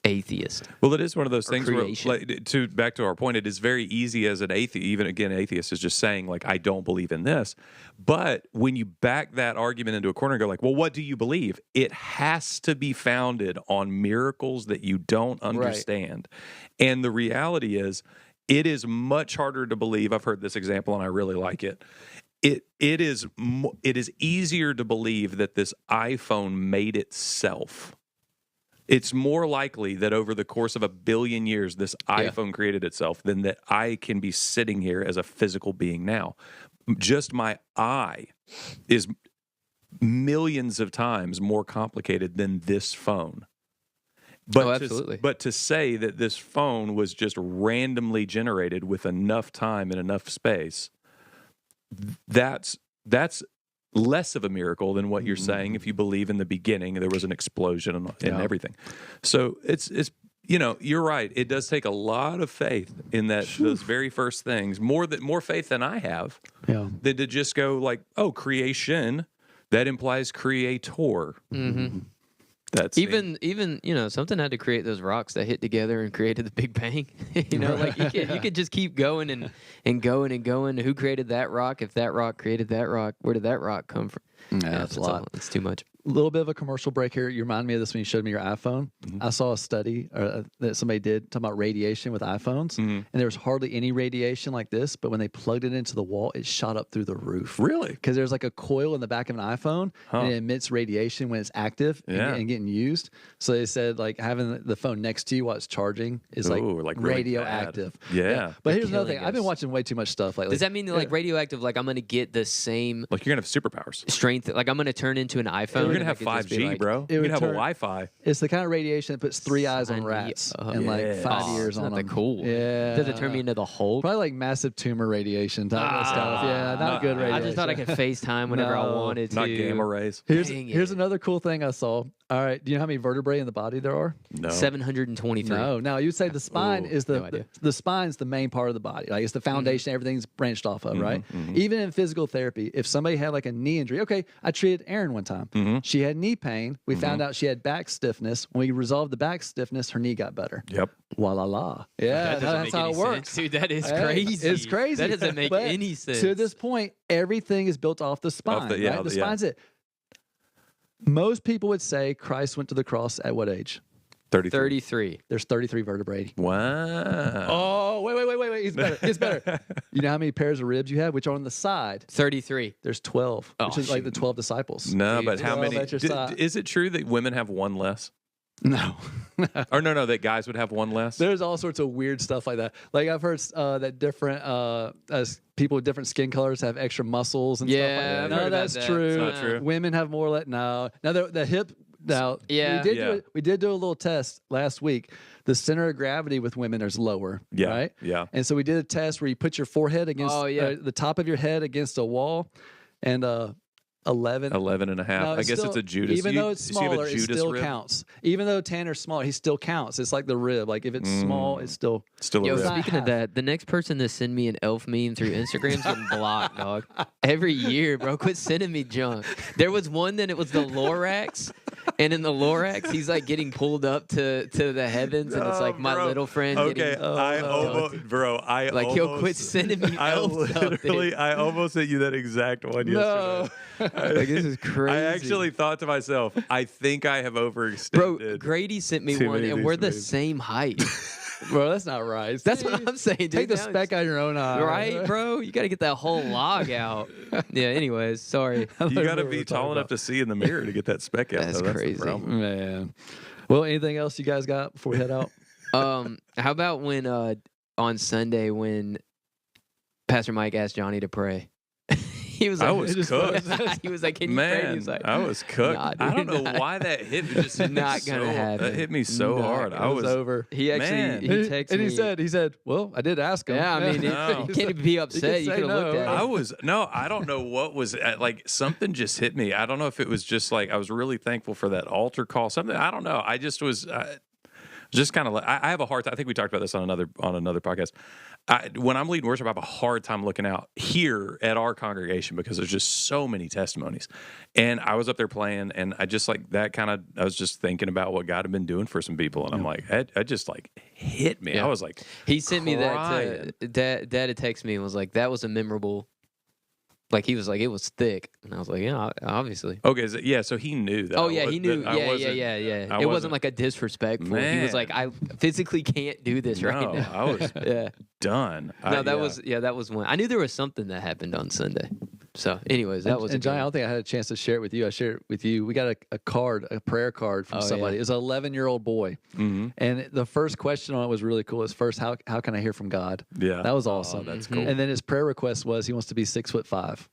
atheist. Well, it is one of those Or things where, creation. like, back to our point, it is very easy as an atheist, even again, atheist is just saying, like, I don't believe in this. But when you back that argument into a corner and go, like, well, what do you believe? It has to be founded on miracles that you don't understand. And the reality is, it is much harder to believe. I've heard this example and I really like it. It is easier to believe that this iPhone made itself. It's more likely that over the course of 1 billion years, this iPhone created itself than that I can be sitting here as a physical being now. Just my eye is millions of times more complicated than this phone. But absolutely. But to say that this phone was just randomly generated with enough time and enough space, that's less of a miracle than what you're Mm-hmm. saying if you believe in the beginning there was an explosion and Yeah. everything. So it's you're right. It does take a lot of faith in those very first things, more faith than I have, Yeah. than to just go like, oh, creation, that implies creator. Mm-hmm. That's me. Even something had to create those rocks that hit together and created the Big Bang. Like you could just keep going and going and going. Who created that rock? If that rock created that rock, where did that rock come from? Yeah, that's a lot. It's too much. A little bit of a commercial break here. You remind me of this when you showed me your iPhone. I saw a study that somebody did talking about radiation with iPhones, and there was hardly any radiation like this. But when they plugged it into the wall, it shot up through the roof. Really? Because there's like a coil in the back of an iPhone, and it emits radiation when it's active Yeah. and getting used. So they said like having the phone next to you while it's charging is like, Ooh, like really radioactive. bad. Yeah. But here's another killing thing. I've been us. watching way too much stuff lately. Does that mean that, like radioactive? Like I'm gonna get the same Like you're gonna have superpowers. strength? Like I'm gonna turn into an iPhone? You're gonna and have I could just be 5G, like, bro. it You're would gonna have a turn- Wi-Fi. It's the kind of radiation that puts 3 eyes on Sign me rats up. and like Yeah. 5 Oh, years it's on not them. that cool. Yeah. Does it turn me into the Hulk? Probably like massive tumor radiation type of stuff. Yeah, not good radiation. I just thought I could FaceTime whenever I No. wanted to. Not gamma rays. Here's Dang here's it. another cool thing I saw. All right, do you know how many vertebrae in the body there are? No. 723. No, you'd say the spine Ooh, is no the idea. spine's the main part of the body. Like it's the foundation, everything's branched off of, right? mhm. Even in physical therapy, if somebody had like a knee injury, okay, I treated Erin one time. She had knee pain. We found out she had back stiffness. When we resolved the back stiffness, her knee got better. Yep. Wa la la. Yeah, That doesn't that's make how any it works. sense, dude. That is Hey, crazy. It's crazy. That doesn't make But any sense. To this point, everything is built off the spine. the- yeah, right? The yeah. spine's it. Most people would say Christ went to the cross at what age? 33. 33. There's 33 vertebrae. Wow. Oh, wait. It's better. It's better. You know how many pairs of ribs you have, which are on the side? 33. There's 12, which Oh, is like the 12 disciples. No, Dude, but how 12 many? at your side. Is it true that women have one less? No. Or no, that guys would have one less? There's all sorts of weird stuff like that. Like I've heard that different people with different skin colors have extra muscles and Yeah, stuff like that. I've No, heard about that's that. true. It's not true. Women have more. No. Now the hip. Now Yeah. we did do a little test last week. The center of gravity with women is lower. Yeah, Right. yeah. And so we did a test where you put your forehead against the top of your head against a wall, and 11. 11 and a half. No, I guess still- it's a Judas. Even though it's so you have a smaller, it Judas still rib? counts. Even though Tanner's smaller, he still counts. It's like the rib. Like if it's small, it's still. Still a Yo, rib. not speaking of half. that, the next person to send me an elf meme through Instagram's getting blocked, dog. Every year, bro. Quit sending me junk. There was one that it was the Lorax, and in the Lorax, he's like getting pulled up to the heavens, and it's like my bro. little friend Okay, getting I almost, bro. I like, almost, yo, quit sending me I elf stuff, dude. literally, I almost sent you that exact one No. yesterday. Like, this is crazy. I actually thought to myself, I think I have Bro, overextended. Grady sent me Too one, many of and these we're the memes. same height. Bro, that's not right. That's what I'm saying, dude. Take the Now speck it's- out of your own eye. Right, bro? You got to get that whole log out. Yeah, anyways, sorry. You don't got know to what be we're tall talking enough to see in the mirror to get that speck out. That's though. The crazy. problem. Man. Well, anything else you guys got before we head out? How about when on Sunday when Pastor Mike asked Johnny to pray? He was like, I was cooked. he was like, "Can you pray?" And he Man, was like, I was cooked. "Nah, I don't dude, know nah." why that hit me. Just hit me Not gonna so, happen. That hit me so Not hard. gonna- I It was over. He actually Man. he texted and me. he said, "Well, I did ask him." "Yeah, I mean, No. you can't be upset. You say could have looked no. at I it." was no, I don't know what was like something just hit me. I don't know if it was just like I was really thankful for that altar call. Something I don't know. I just was just kind of like I have a hard time. I think we talked about this on another podcast. When I'm leading worship, I have a hard time looking out here at our congregation because there's just so many testimonies. And I was up there playing, and I just like that kind of. I was just thinking about what God had been doing for some people, and I'm like, I just like hit me. Yeah. I was like, He sent me crying. that. Dad had texted me and was like, "That was a memorable." Like he was like, "It was thick," and I was like, "Yeah, obviously." okay, yeah. So he knew that. Oh I yeah, was- he knew. that I Yeah. wasn't- It wasn't- wasn't like a disrespectful. He was like, Man. "I physically can't do this right No, now." I was yeah. done. No, that was one. I knew there was something that happened on Sunday. So, anyways, that was. And Johnny, I don't think I had a chance to share it with you. I shared it with you. We got a card, a prayer card from Oh, somebody. yeah. It was an 11-year-old boy, hmm and the first question on it was really cool. It's first, how can I hear from God? Yeah, That was awesome. that's Mhm. cool. And then his prayer request was he wants to be 6'5".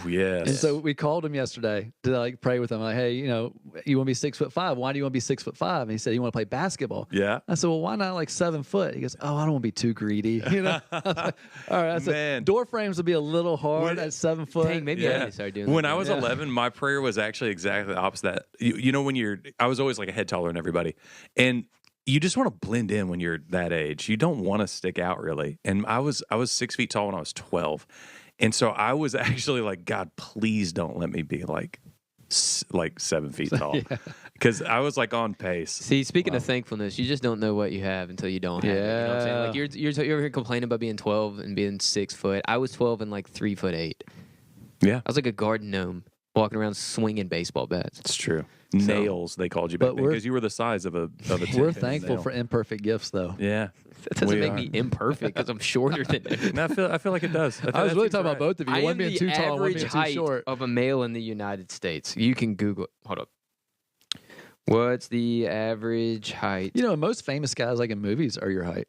Yes. And so we called him yesterday to like pray with him. Like, hey, you want to be 6'5"? Why do you want to be 6'5"? And he said, you want to play basketball. yeah. I said, well, why not like 7 foot? He goes, oh, I don't want to be too greedy. I was like, all right. I said, Man. door frames would be a little hard When- at 7 foot. foot. Dang, maybe I need to start doing When that. I was Yeah. 11, my prayer was actually exactly the opposite. That you know, I was always like a head taller than everybody, and you just want to blend in when you're that age. You don't want to stick out really. And I was 6 feet tall when I was 12, and so I was actually like, God, please don't let me be like 7 feet tall, because I was like on pace. See, speaking of thankfulness, you just don't know what you have until you don't have it. You know what I'm saying? Like you're over here complaining about being 12 and being 6 foot. I was 12 and like 3'8". Yeah, I was like a garden gnome walking around swinging baseball bats. it's true. Nails, they called you back But then we're- because you were the size of a. We're thankful for imperfect gifts, though. Yeah, That doesn't We make are. me imperfect because I'm shorter than you. No, I feel like it does. I was really talking about both of you. I One am being the too tall, one average being too height short. of a male in the United States. You can Google it. Hold up. What's the average height? You know, most famous guys, like in movies, are your height.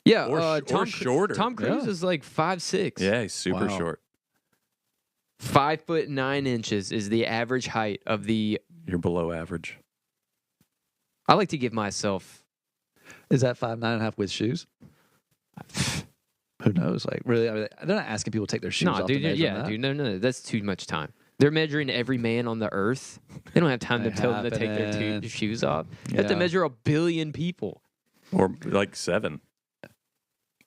Yeah, or shorter. Tom Cruise Yeah. is like 5'6". Yeah, he's super Wow. short. 5'9" is the average height of the. You're below average. I like to give myself. Is that 5'9.5" with shoes? Who knows? Like, really? I mean, they're not asking people to take their shoes No, off. dude. to measure Yeah, that. dude. No. That's too much time. They're measuring every man on the earth. They don't have time to Ain't tell them to take their happening. shoes off. They have to Yeah. measure 1 billion people. Or like 7.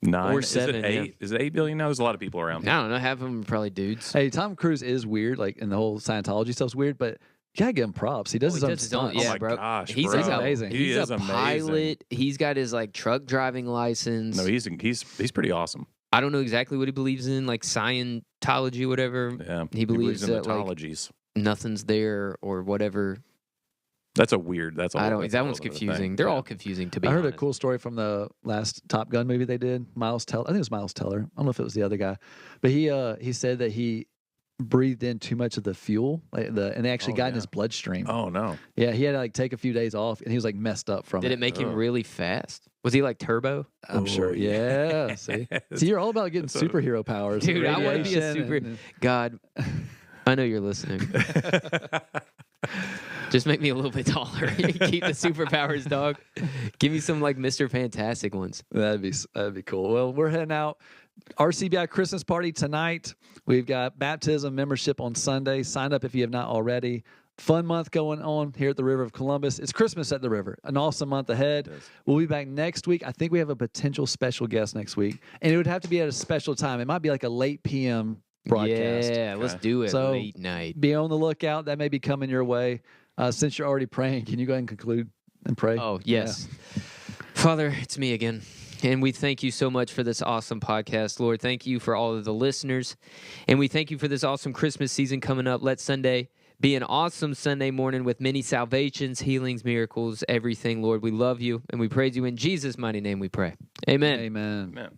9. Or Is 7, it yeah. 8? Is it 8 billion now? There's a lot of people around. I don't know. Half of them are probably dudes. Hey, Tom Cruise is weird, like, and the whole Scientology stuff's weird, but you gotta give him props. He does his own stuff. Yeah, Oh my bro. gosh, he's bro. like amazing. He He's is a amazing. pilot. He's got his like truck driving license. No, he's pretty awesome. I don't know exactly what he believes in, like Scientology, whatever. Yeah, He believes in the that, like, mythologies. Nothing's there or whatever. That's a weird. That's a I whole- don't. that's That a one's whole other confusing. thing. They're Yeah. all confusing to be I heard honest. a cool story from the last Top Gun movie they did. Miles Teller, I think it was Miles Teller. I don't know if it was the other guy, but he said that he breathed in too much of the fuel, and it actually Oh, got in yeah. his bloodstream. Oh no. Yeah, he had to like take a few days off, and he was like messed up from Did it. it make him Oh. really fast? Was he like Turbo? I'm sure. Oh, Yeah. See, you're all about getting That's a- superhero powers, Dude, I wanna be a radiation super- and- God, I know you're listening. Just make me a little bit taller. Keep the superpowers, dog. Give me some like Mr. Fantastic ones. That'd be cool. Well, we're heading out. RCBI Christmas party tonight. We've got baptism membership on Sunday. Sign up if you have not already. Fun month going on here at the River of Columbus. It's Christmas at the River. An awesome month ahead. It is. We'll be back next week. I think we have a potential special guest next week, and it would have to be at a special time. It might be like a late PM broadcast. Yeah, let's Okay. do it So- late night. Be on the lookout. That may be coming your way. Since you're already praying, can you go ahead and conclude and pray? Oh, yes. Father, it's me again. And we thank you so much for this awesome podcast, Lord. Thank you for all of the listeners. And we thank you for this awesome Christmas season coming up. Let Sunday be an awesome Sunday morning with many salvations, healings, miracles, everything, Lord. We love you and we praise you. In Jesus' mighty name we pray. Amen. Amen. Man.